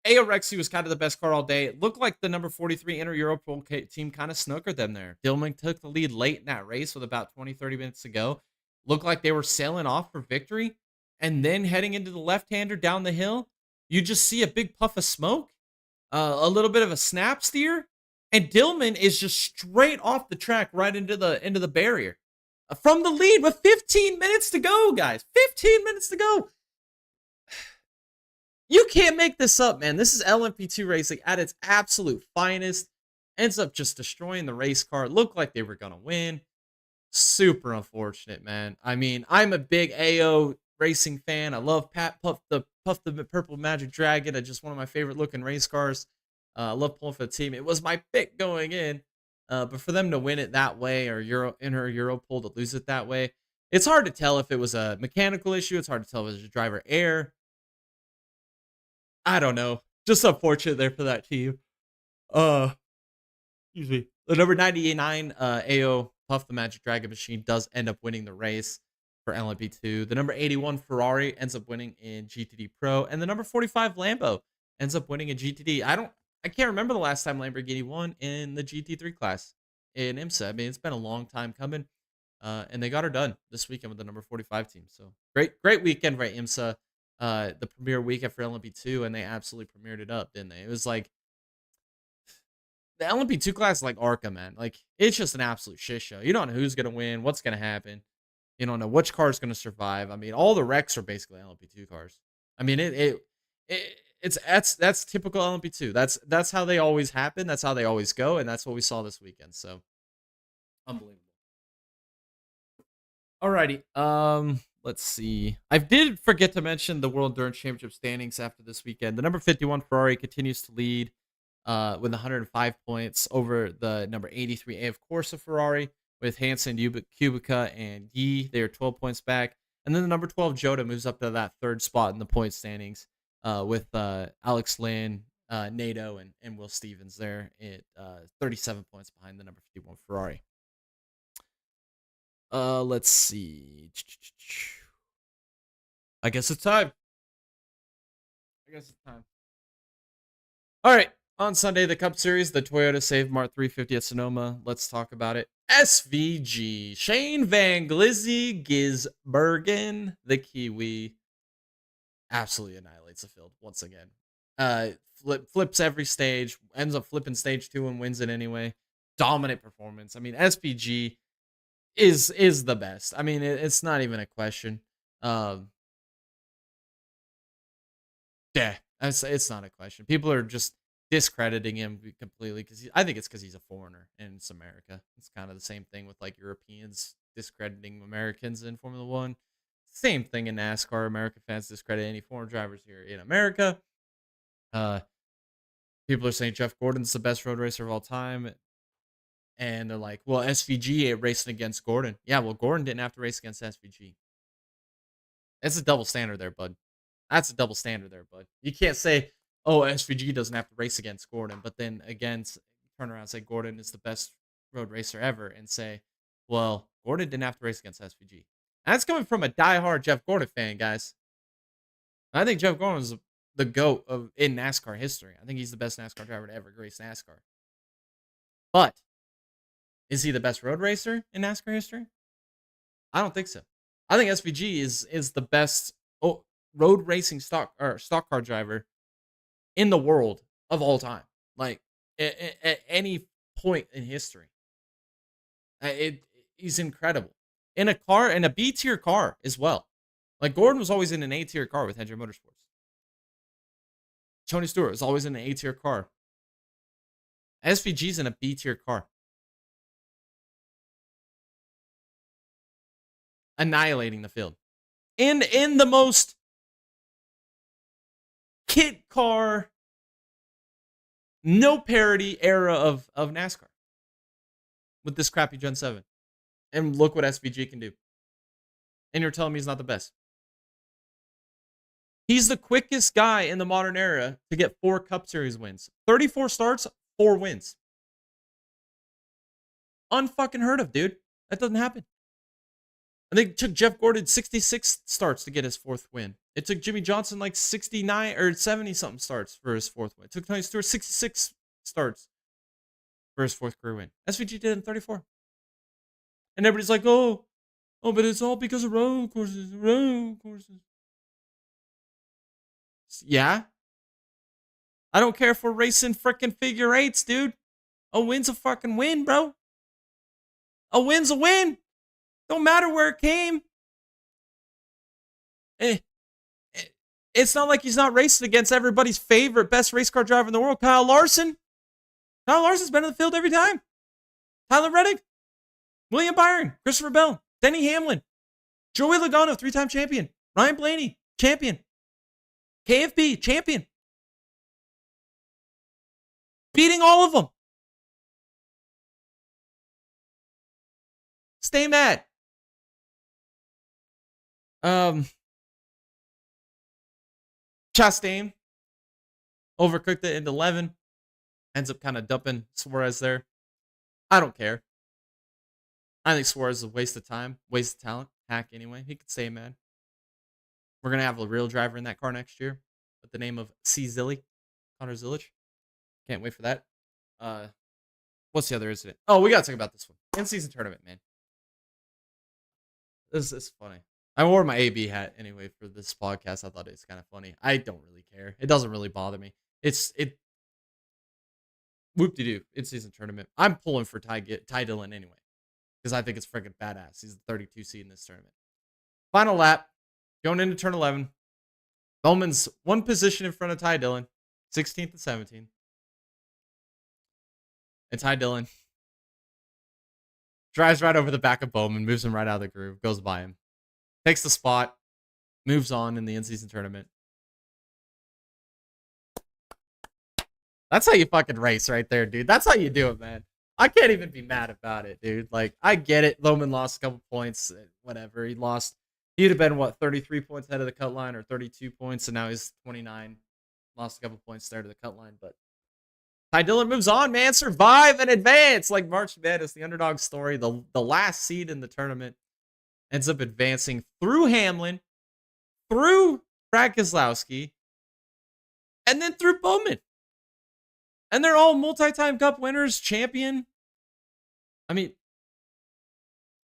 S1: Aorexi was kind of the best car all day. It looked like the number 43 Inter Europol team kind of snookered them there. Dillman took the lead late in that race with about 20-30 minutes to go. Looked like they were sailing off for victory. And then heading into the left-hander down the hill, you just see a big puff of smoke, a little bit of a snap steer, and Dillman is just straight off the track right into the barrier. From the lead with 15 minutes to go, guys. 15 minutes to go. You can't make this up, man. This is LMP2 racing at its absolute finest. Ends up just destroying the race car. It looked like they were going to win. Super unfortunate, man. I mean, I'm a big AO racing fan. I love Puff the Purple Magic Dragon. It's just one of my favorite looking race cars. I love pulling for the team. It was my pick going in. But for them to win it that way, or Inter Europol to lose it that way, it's hard to tell if it was a mechanical issue. It's hard to tell if it was a driver error. I don't know. Just unfortunate there for that team. Excuse me. The number 99 AO Puff the Magic Dragon machine does end up winning the race for LMP2. The number 81 Ferrari ends up winning in GTD Pro, and the number 45 Lambo ends up winning in GTD. I can't remember the last time Lamborghini won in the GT3 class in IMSA. I mean, it's been a long time coming, and they got her done this weekend with the number 45 team. So great weekend for IMSA. The premiere weekend for LMP2, and they absolutely premiered it up, didn't they? It was like the LMP2 class is like ARCA, man. Like, it's just an absolute shit show. You don't know who's gonna win, what's gonna happen. You don't know which car is gonna survive. I mean, all the wrecks are basically LMP2 cars. I mean, it's that's typical LMP2. That's how they always happen. That's how they always go, and that's what we saw this weekend. So unbelievable. Alrighty. Let's see. I did forget to mention the World Endurance Championship standings after this weekend. The number 51 Ferrari continues to lead with 105 points over the number 83 AF Corsa Ferrari with Hansen, Kubica, and Yi. They are 12 points back. And then the number 12 Jota moves up to that third spot in the point standings with Alex Lynn, Nato, and Will Stevens there at 37 points behind the number 51 Ferrari. Let's see. I guess it's time. All right. On Sunday, the Cup Series, the Toyota Save Mart 350 at Sonoma. Let's talk about it. SVG. Shane Van Gisbergen, the Kiwi, absolutely annihilates the field once again. Flips every stage, ends up flipping stage 2 and wins it anyway. Dominant performance. I mean, SVG is the best. I mean, it's not even a question. Yeah, it's not a question. People are just discrediting him completely because I think it's because he's a foreigner and it's America. It's kind of the same thing with like Europeans discrediting Americans in Formula One. Same thing in NASCAR. American fans discredit any foreign drivers here in America. People are saying Jeff Gordon's the best road racer of all time. And they're like, well, SVG racing against Gordon. Yeah, well, Gordon didn't have to race against SVG. That's a double standard there, bud. That's a double standard there, bud. You can't say, oh, SVG doesn't have to race against Gordon, but then again, turn around and say Gordon is the best road racer ever and say, well, Gordon didn't have to race against SVG. That's coming from a diehard Jeff Gordon fan, guys. I think Jeff Gordon is the GOAT in NASCAR history. I think he's the best NASCAR driver to ever race NASCAR. But is he the best road racer in NASCAR history? I don't think so. I think SVG is the best road racing stock car driver in the world of all time. Like at any point in history. He's incredible. In a B tier car as well. Like Gordon was always in an A tier car with Hendrick Motorsports. Tony Stewart was always in an A tier car. SVG's in a B tier car. Annihilating the field. In the most kit car, no parity era of NASCAR. With this crappy Gen 7. And look what SVG can do. And you're telling me he's not the best. He's the quickest guy in the modern era to get 4 Cup Series wins. 34 starts, 4 wins. Unfucking heard of, dude. That doesn't happen. I think it took Jeff Gordon 66 starts to get his 4th win. It took Jimmy Johnson like 69 or 70 something starts for his 4th win. It took Tony Stewart 66 starts for his 4th career win. SVG did it in 34. And everybody's like, oh, but it's all because of road courses. Yeah. I don't care if we're racing freaking figure 8s, dude. A win's a fucking win, bro. A win's a win. Don't matter where it came. It's not like he's not racing against everybody's favorite best race car driver in the world, Kyle Larson. Kyle Larson's been in the field every time. Tyler Reddick, William Byron, Christopher Bell, Denny Hamlin, Joey Logano, 3-time champion, Ryan Blaney, champion, KFB, champion. Beating all of them. Stay mad. Chastain overcooked it into 11. Ends up kind of dumping Suarez there. I don't care. I think Suarez is a waste of time, waste of talent. Hack anyway. He could stay mad. We're going to have a real driver in that car next year with the name of Connor Zilic. Can't wait for that. What's the other incident? Oh, we gotta talk about this one. In-season tournament, man. This is funny. I wore my AB hat anyway for this podcast. I thought it's kind of funny. I don't really care. It doesn't really bother me. It whoop de doo. In-season tournament. I'm pulling for Ty Dillon anyway because I think it's freaking badass. He's the 32 seed in this tournament. Final lap, going into turn 11. Bowman's one position in front of Ty Dillon, 16th and 17th. And Ty Dillon drives right over the back of Bowman, moves him right out of the groove, goes by him, takes the spot, moves on in the in-season tournament. That's how you fucking race right there, dude. That's how you do it, man. I can't even be mad about it, dude. Like, I get it. Bowman lost a couple points, whatever. He lost. He'd have been, 33 points ahead of the cut line or 32 points, and now he's 29. Lost a couple points there to the cut line, but Ty Dillon moves on, man. Survive and advance. Like March Madness, the underdog story. The last seed in the tournament ends up advancing through Hamlin, through Brad Keselowski, and then through Bowman. And they're all multi-time cup winners, champion. I mean,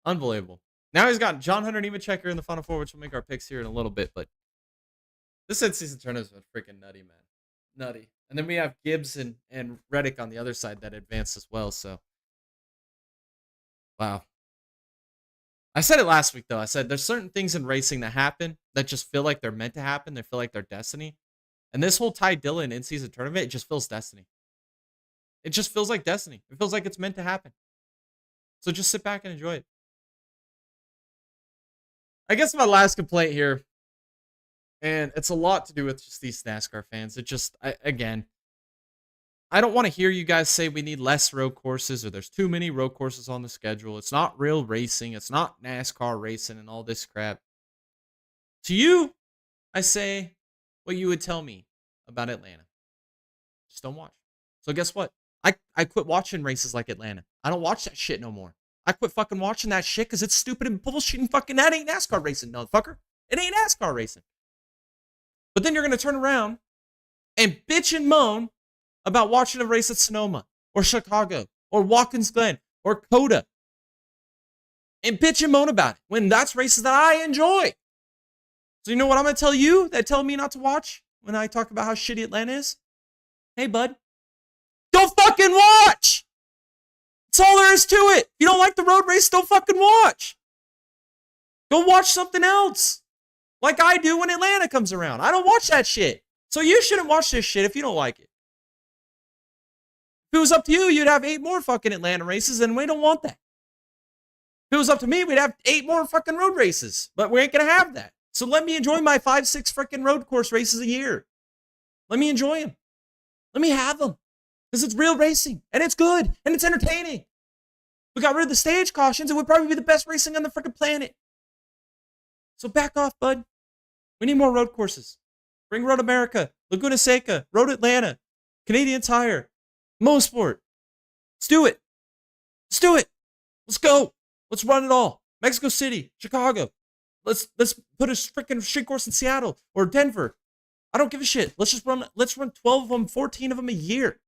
S1: unbelievable. Now he's got John Hunter Nemechek in the Final Four, which will make our picks here in a little bit. But this in-season tournament's been freaking nutty, man. Nutty. And then we have Gibbs and Reddick on the other side that advanced as well. So, wow. I said it last week, though. I said there's certain things in racing that happen that just feel like they're meant to happen. They feel like they're destiny. And this whole Ty Dillon in-season tournament, it just feels destiny. It just feels like destiny. It feels like it's meant to happen. So just sit back and enjoy it. I guess my last complaint here, and it's a lot to do with just these NASCAR fans. It just, again, I don't want to hear you guys say we need less road courses or there's too many road courses on the schedule. It's not real racing. It's not NASCAR racing and all this crap. To you, I say what you would tell me about Atlanta. Just don't watch. So guess what? I quit watching races like Atlanta. I don't watch that shit no more. I quit fucking watching that shit because it's stupid and bullshit and fucking that ain't NASCAR racing, motherfucker. It ain't NASCAR racing. But then you're going to turn around and bitch and moan about watching a race at Sonoma or Chicago or Watkins Glen or Coda and bitch and moan about it when that's races that I enjoy. So you know what I'm going to tell you that tell me not to watch when I talk about how shitty Atlanta is? Hey, bud, don't fucking watch. That's all there is to it. If you don't like the road race, don't fucking watch. Go watch something else. Like I do when Atlanta comes around. I don't watch that shit. So you shouldn't watch this shit if you don't like it. If it was up to you, you'd have 8 more fucking Atlanta races, and we don't want that. If it was up to me, we'd have 8 more fucking road races. But we ain't going to have that. So let me enjoy my 5-6 freaking road course races a year. Let me enjoy them. Let me have them. Because it's real racing, and it's good, and it's entertaining. We got rid of the stage cautions, it would probably be the best racing on the freaking planet. So back off, bud. We need more road courses. Bring Road America, Laguna Seca, Road Atlanta, Canadian Tire, Motorsport. Let's do it. Let's do it. Let's go. Let's run it all. Mexico City, Chicago. Let's put a freaking street course in Seattle or Denver. I don't give a shit. Let's run 12 of them, 14 of them a year.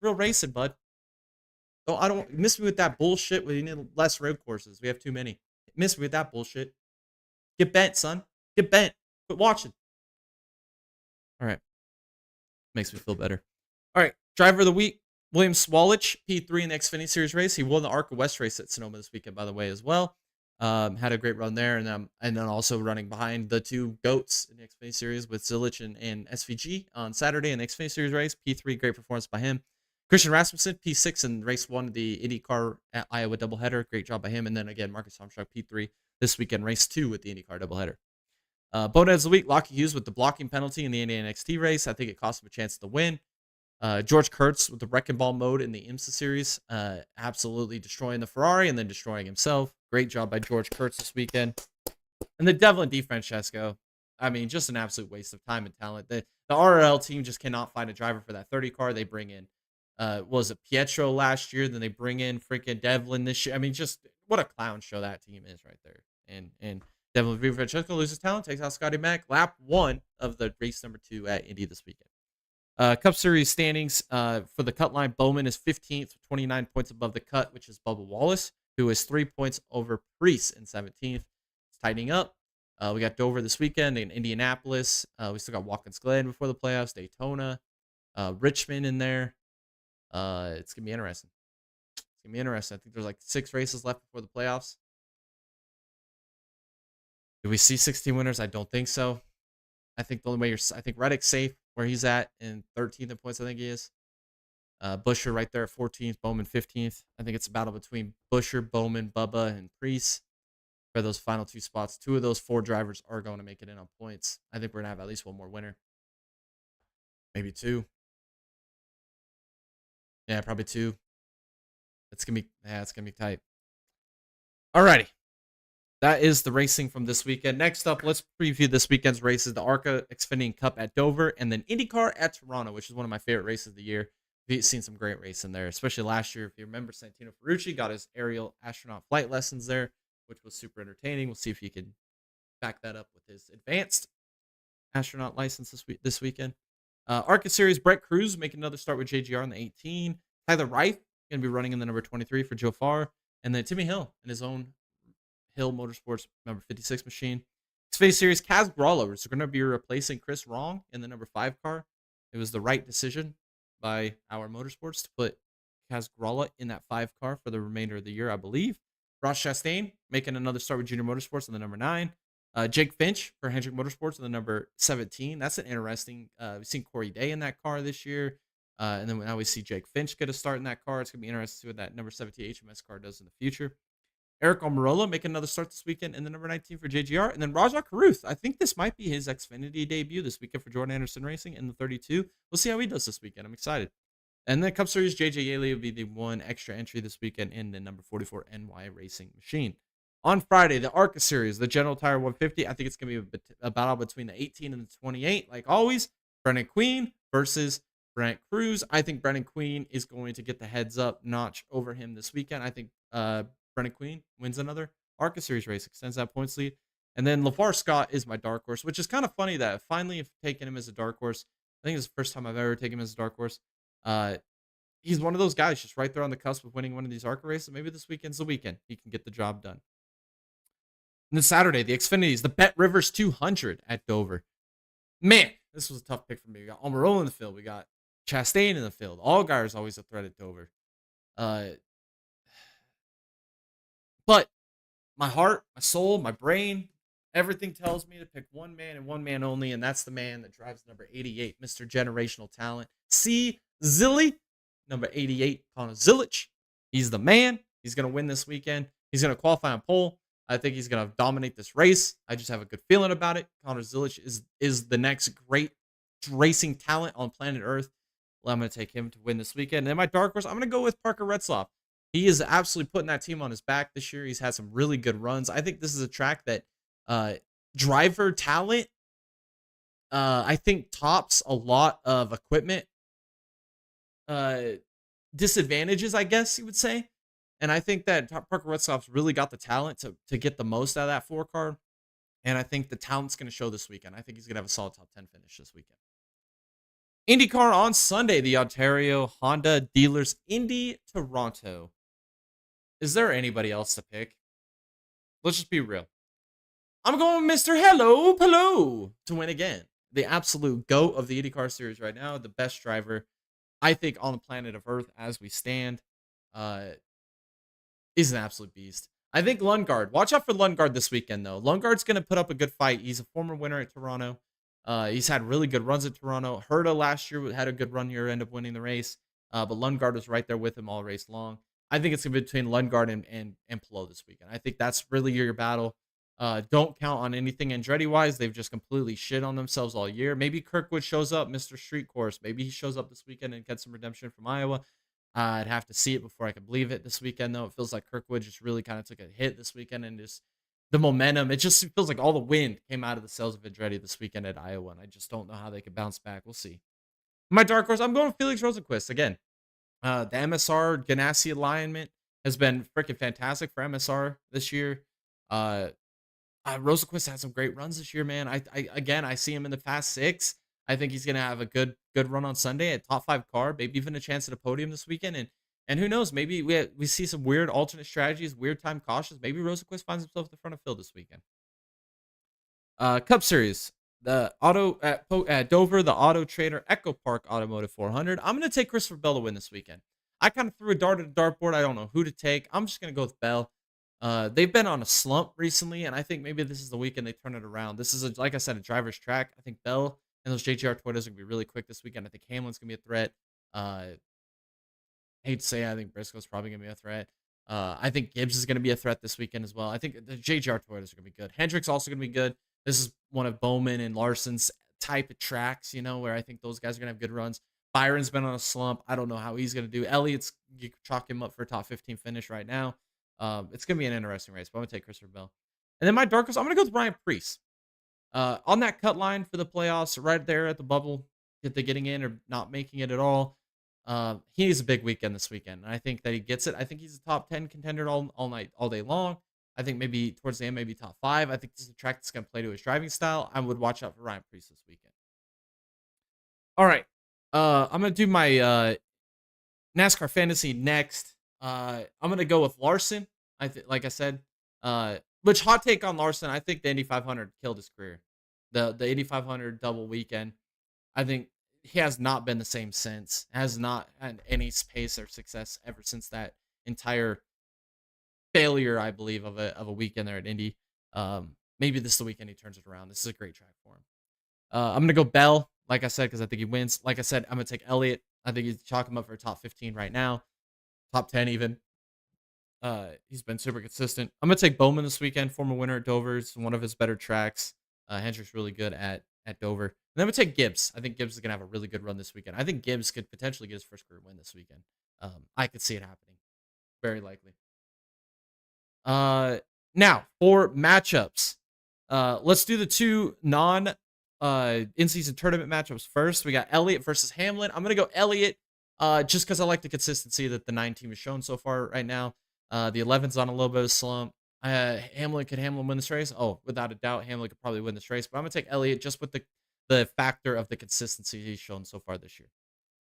S1: Real racing, bud. Oh, I don't miss me with that bullshit. We need less road courses. We have too many. Miss me with that bullshit. Get bent, son. Get bent. Quit watching. All right. Makes me feel better. All right. Driver of the week, William Swalich, P3 in the Xfinity Series race. He won the ARCA West race at Sonoma this weekend, by the way, as well. Had a great run there, and then also running behind the 2 GOATs in the Xfinity Series with Zilich and SVG on Saturday in the Xfinity Series race. P3, great performance by him. Christian Rasmussen, P6 in race 1 of the IndyCar at Iowa doubleheader. Great job by him. And then again, Marcus Armstrong, P3 this weekend, race 2 with the IndyCar doubleheader. Boneheads of the week, Lockie Hughes with the blocking penalty in the NXT race. I think it cost him a chance to win. George Kurtz with the wrecking ball mode in the IMSA series, absolutely destroying the Ferrari and then destroying himself. Great job by George Kurtz this weekend. And the Devlin DiFrancesco, I mean, just an absolute waste of time and talent. The RRL team just cannot find a driver for that 30 car. They bring in, was it Pietro last year? Then they bring in freaking Devlin this year. I mean, just what a clown show that team is right there. And Devlin DiFrancesco loses talent, takes out Scotty Mack. Lap 1 of the race number 2 at Indy this weekend. Cup Series standings for the cut line, Bowman is 15th, 29 points above the cut, which is Bubba Wallace, who is 3 points over Priest in 17th. It's tightening up. We got Dover this weekend in Indianapolis. We still got Watkins Glen before the playoffs, Daytona, Richmond in there. It's going to be interesting. It's going to be interesting. I think there's like 6 races left before the playoffs. Do we see 16 winners? I don't think so. I think the only way I think Reddick's safe where he's at in 13th in points, I think he is. Busher right there at 14th, Bowman 15th. I think it's a battle between Busher, Bowman, Bubba, and Priest for those final 2 spots. 2 of those 4 drivers are going to make it in on points. I think we're going to have at least 1 more winner. Maybe 2. Yeah, probably 2. It's going to be tight. Alrighty. That is the racing from this weekend. Next up, let's preview this weekend's races. The ARCA Xfinity Cup at Dover, and then IndyCar at Toronto, which is one of my favorite races of the year. We've seen some great racing there, especially last year. If you remember, Santino Ferrucci got his aerial astronaut flight lessons there, which was super entertaining. We'll see if he can back that up with his advanced astronaut license this weekend. ARCA Series, Brett Cruz making another start with JGR in the 18. Tyler Reif going to be running in the number 23 for Joe Farr. And then Timmy Hill in his own Hill Motorsports number 56 machine. Xfinity Series, Kaz Gralla is going to be replacing Chris Wrong in the number 5 car. It was the right decision by our Motorsports to put Kaz Gralla in that 5 car for the remainder of the year, I believe. Ross Chastain making another start with Junior Motorsports in the number 9. Jake Finch for Hendrick Motorsports in the number 17. That's an interesting. We've seen Corey Day in that car this year. And then now we see Jake Finch get a start in that car. It's going to be interesting to see what that number 17 HMS car does in the future. Eric Almirola making another start this weekend in the number 19 for JGR. And then Rajah Caruth. I think this might be his Xfinity debut this weekend for Jordan Anderson Racing in the 32. We'll see how he does this weekend. I'm excited. And then Cup Series, JJ Yaley will be the one extra entry this weekend in the number 44 NY Racing machine. On Friday, the ARCA Series, the General Tire 150. I think it's going to be a battle between the 18 and the 28. Like always, Brennan Queen versus Brent Cruz. I think Brennan Queen is going to get the heads up notch over him this weekend. I think Brennan Queen wins another ARCA Series race, extends that points lead. And then LeVar Scott is my dark horse, which is kind of funny that I finally have taken him as a dark horse. I think it's the first time I've ever taken him as a dark horse. He's one of those guys just right there on the cusp of winning one of these ARCA races. Maybe this weekend's the weekend. He can get the job done. And then Saturday, the Xfinities, the Bet Rivers 200 at Dover. Man, this was a tough pick for me. We got Almirola in the field. We got Chastain in the field. Allgaier is always a threat at Dover. But my heart, my soul, my brain, everything tells me to pick one man and one man only, and that's the man that drives number 88, Mr. Generational Talent. C. Zilly, number 88, Connor Zilich. He's the man. He's going to win this weekend. He's going to qualify on pole. I think he's going to dominate this race. I just have a good feeling about it. Connor Zilich is the next great racing talent on planet Earth. Well, I'm going to take him to win this weekend. And then my dark horse, I'm going to go with Parker Retzloff. He is absolutely putting that team on his back this year. He's had some really good runs. I think this is a track that driver talent, I think, tops a lot of equipment disadvantages, I guess you would say. And I think that Parker Retzloff's really got the talent to get the most out of that 4 car. And I think the talent's going to show this weekend. I think he's going to have a solid top 10 finish this weekend. IndyCar on Sunday, the Ontario Honda Dealers Indy Toronto. Is there anybody else to pick? Let's just be real. I'm going with Mr. Hello Palo to win again. The absolute GOAT of the IndyCar series right now. The best driver, I think, on the planet of Earth as we stand. Is an absolute beast. I think Lundgaard. Watch out for Lundgaard this weekend, though. Lundgaard's going to put up a good fight. He's a former winner at Toronto. He's had really good runs at Toronto. Herta last year had a good run here, ended up winning the race. But Lundgaard was right there with him all race long. I think it's going to be between Lundgaard and Palou this weekend. I think that's really your battle. Don't count on anything Andretti-wise. They've just completely shit on themselves all year. Maybe Kirkwood shows up, Mr. Street Course. Maybe he shows up this weekend and gets some redemption from Iowa. I'd have to see it before I could believe it this weekend, though. It feels like Kirkwood just really kind of took a hit this weekend, and just the momentum, it just feels like all the wind came out of the sails of Andretti this weekend at Iowa, and I just don't know how they could bounce back. We'll see. My dark horse, I'm going with Felix Rosenqvist again. The MSR Ganassi alignment has been freaking fantastic for MSR this year. Rosenqvist had some great runs this year, man. I see him in the Fast 6. I think he's gonna have a good run on Sunday, a top 5 car, maybe even a chance at a podium this weekend, and who knows, maybe we see some weird alternate strategies, weird time cautions. Maybe Rosenquist finds himself at the front of field this weekend. Cup Series, the auto at Dover, the Auto Trader Echo Park Automotive 400. I'm gonna take Christopher Bell to win this weekend. I kind of threw a dart at a dartboard. I don't know who to take. I'm just gonna go with Bell. They've been on a slump recently, and I think maybe this is the weekend they turn it around. This is like I said, a driver's track. I think Bell and those JGR Toyotas are gonna be really quick this weekend. I think Hamlin's gonna be a threat. Uh, hate to say, I think Briscoe's probably gonna be a threat. I think Gibbs is gonna be a threat this weekend as well. I think the JGR Toyotas are gonna be good. Hendrick's also gonna be good. This is one of Bowman and Larson's type of tracks, where I think those guys are gonna have good runs. Byron's been on a slump. I don't know how he's gonna do. Elliott's, you could chalk him up for a top 15 finish right now. It's gonna be an interesting race, but I'm gonna take Christopher Bell. And then my dark horse, I'm gonna go with Ryan Preece. On that cut line for the playoffs, right there at the bubble, if they're getting in or not making it at all. He needs a big weekend this weekend. And I think that he gets it. I think he's a top 10 contender all night, all day long. I think maybe towards the end, maybe top 5. I think this is a track that's going to play to his driving style. I would watch out for Ryan Preece this weekend. All right. I'm going to do my NASCAR fantasy next. I'm going to go with Larson. Like I said, which hot take on Larson, I think the Indy 500 killed his career. The Indy 500 double weekend. I think he has not been the same since. Has not had any pace or success ever since that entire failure, I believe, of a weekend there at Indy. Maybe this is the weekend he turns it around. This is a great track for him. I'm gonna go Bell, like I said, because I think he wins. Like I said, I'm gonna take Elliott. I think he's chalking him up for a top 15 right now, top 10 even. He's been super consistent. I'm gonna take Bowman this weekend, former winner at Dover. It's one of his better tracks. Hendrick's really good at Dover. And then I'm gonna take Gibbs. I think Gibbs is gonna have a really good run this weekend. I think Gibbs could potentially get his first career win this weekend. I could see it happening, very likely. Now for matchups, let's do the two non in-season tournament matchups first. We got Elliott versus Hamlin. I'm gonna go Elliott, just because I like the consistency that the 9 team has shown so far right now. The 11's on a little bit of a slump. Hamlin win this race? Oh, without a doubt, Hamlin could probably win this race. But I'm gonna take Elliott just with the factor of the consistency he's shown so far this year.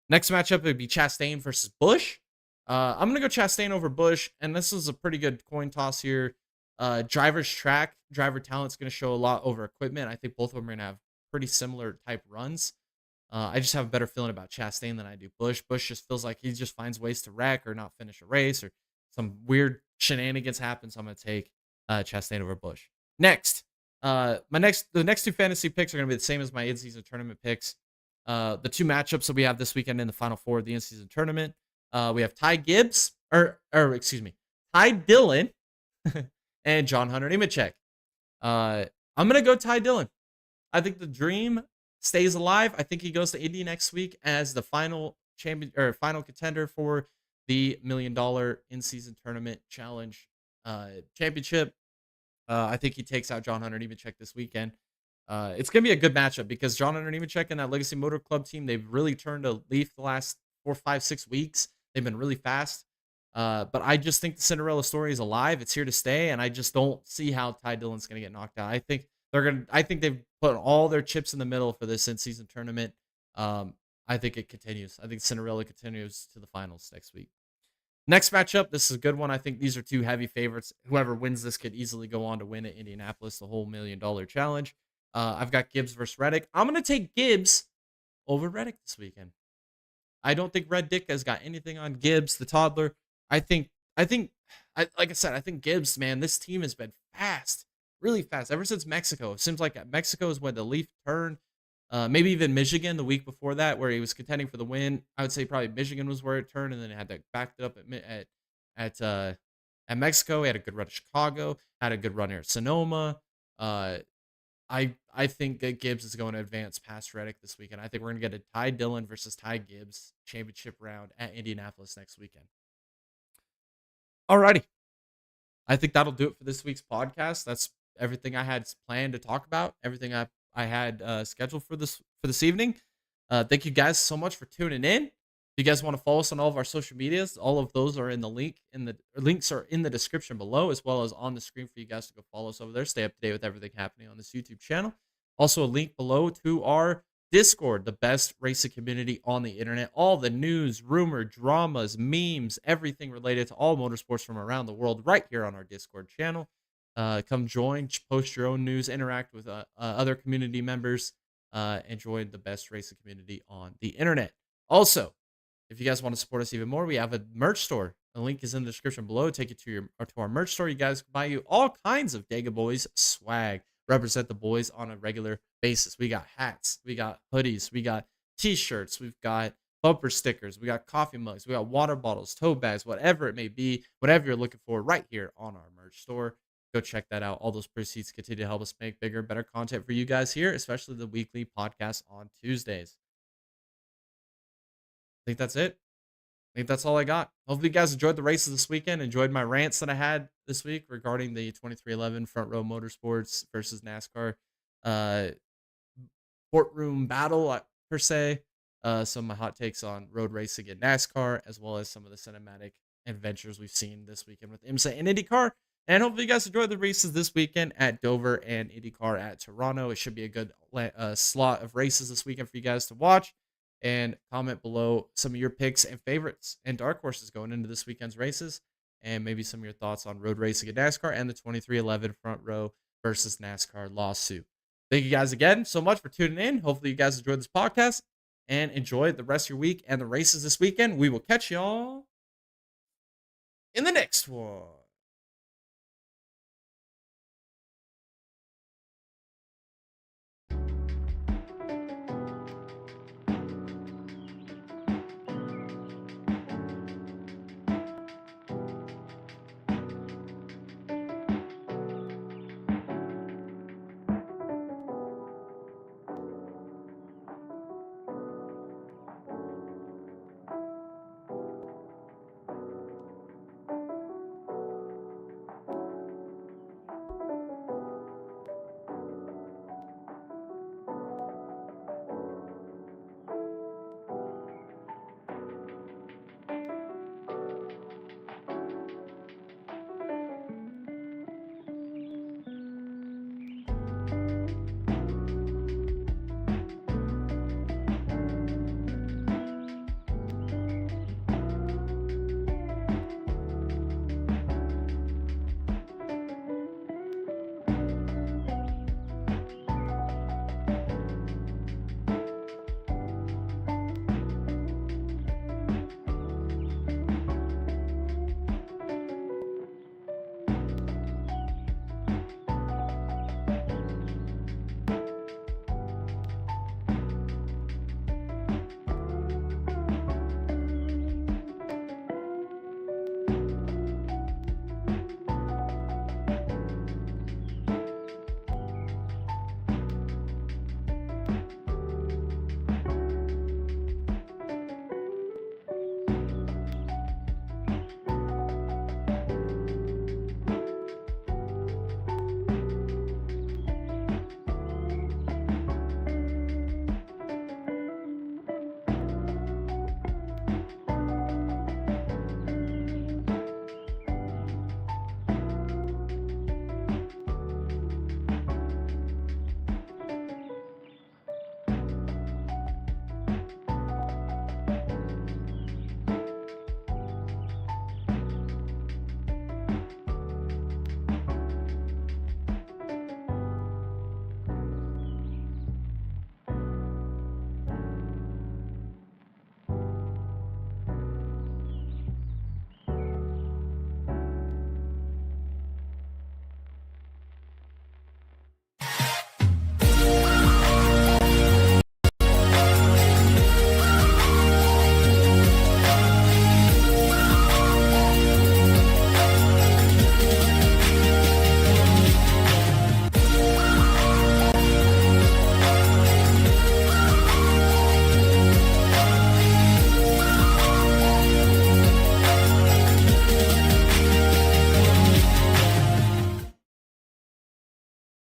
S1: Next matchup would be Chastain versus Busch. I'm gonna go Chastain over Busch, and this is a pretty good coin toss here. Driver's track, driver talent's gonna show a lot over equipment. I think both of them are gonna have pretty similar type runs. I just have a better feeling about Chastain than I do Busch. Busch just feels like he just finds ways to wreck or not finish a race, or some weird shenanigans happen. So I'm gonna take Chastain over Busch. Next, the next two fantasy picks are gonna be the same as my in-season tournament picks. The two matchups that we have this weekend in the final 4 of the in-season tournament. We have Ty Gibbs, Ty Dillon, and John Hunter Nemechek. I'm gonna go Ty Dillon. I think the dream stays alive. I think he goes to Indy next week as the final champion or final contender for the $1 million in-season tournament challenge championship. I think he takes out John Hunter Nemechek this weekend. It's gonna be a good matchup because John Hunter Nemechek and that Legacy Motor Club team, they've really turned a leaf the last 4, 5, 6 weeks. They've been really fast. But I just think the Cinderella story is alive. It's here to stay, and I just don't see how Ty Dillon's gonna get knocked out. I think they've put all their chips in the middle for this in-season tournament. I think it continues. I think Cinderella continues to the finals next week. Next matchup, this is a good one. I think these are two heavy favorites. Whoever wins this could easily go on to win at Indianapolis, the whole $1 million challenge. I've got Gibbs versus Reddick. I'm gonna take Gibbs over Reddick this weekend. I don't think Red Dick has got anything on Gibbs, the toddler. Like I said, I think Gibbs, man, this team has been fast, really fast ever since Mexico. It seems like Mexico is when the leaf turned. Maybe even Michigan the week before that, where he was contending for the win. I would say probably Michigan was where it turned, and then it had to back it up at Mexico. He had a good run at Chicago, had a good run here at Sonoma. I think that Gibbs is going to advance past Reddick this weekend. I think we're going to get a Ty Dillon versus Ty Gibbs championship round at Indianapolis next weekend. Alrighty. I think that'll do it for this week's podcast. That's everything I had planned to talk about. Everything I had scheduled for this evening. Thank you guys so much for tuning in. If you guys want to follow us on all of our social medias, all of those are in the links are in the description below, as well as on the screen for you guys to go follow us over there. Stay up to date with everything happening on this YouTube channel. Also, a link below to our Discord, the best racing community on the internet. All the news, rumor, dramas, memes, everything related to all motorsports from around the world right here on our Discord channel. Come join, post your own news, interact with other community members, and join the best racing community on the internet. Also, if you guys want to support us even more, we have a merch store. The link is in the description below. Take you to our merch store. You guys can buy you all kinds of Dega Boys swag. Represent the boys on a regular basis. We got hats, we got hoodies, we got t-shirts, we've got bumper stickers, we got coffee mugs, we got water bottles, tote bags, whatever it may be, whatever you're looking for right here on our merch store. Go check that out. All those proceeds continue to help us make bigger, better content for you guys here, especially the weekly podcast on Tuesdays. I think that's it. I think that's all I got. Hopefully you guys enjoyed the races this weekend, enjoyed my rants that I had this week regarding the 2311 Front Row Motorsports versus NASCAR courtroom battle, per se. Some of my hot takes on road racing in NASCAR, as well as some of the cinematic adventures we've seen this weekend with IMSA and IndyCar. And hopefully you guys enjoyed the races this weekend at Dover and IndyCar at Toronto. It should be a good slot of races this weekend for you guys to watch. And comment below some of your picks and favorites and dark horses going into this weekend's races, and maybe some of your thoughts on road racing at NASCAR and the 2311 Front Row versus NASCAR lawsuit. Thank you guys again so much for tuning in. Hopefully you guys enjoyed this podcast and enjoy the rest of your week and the races this weekend. We will catch y'all in the next one.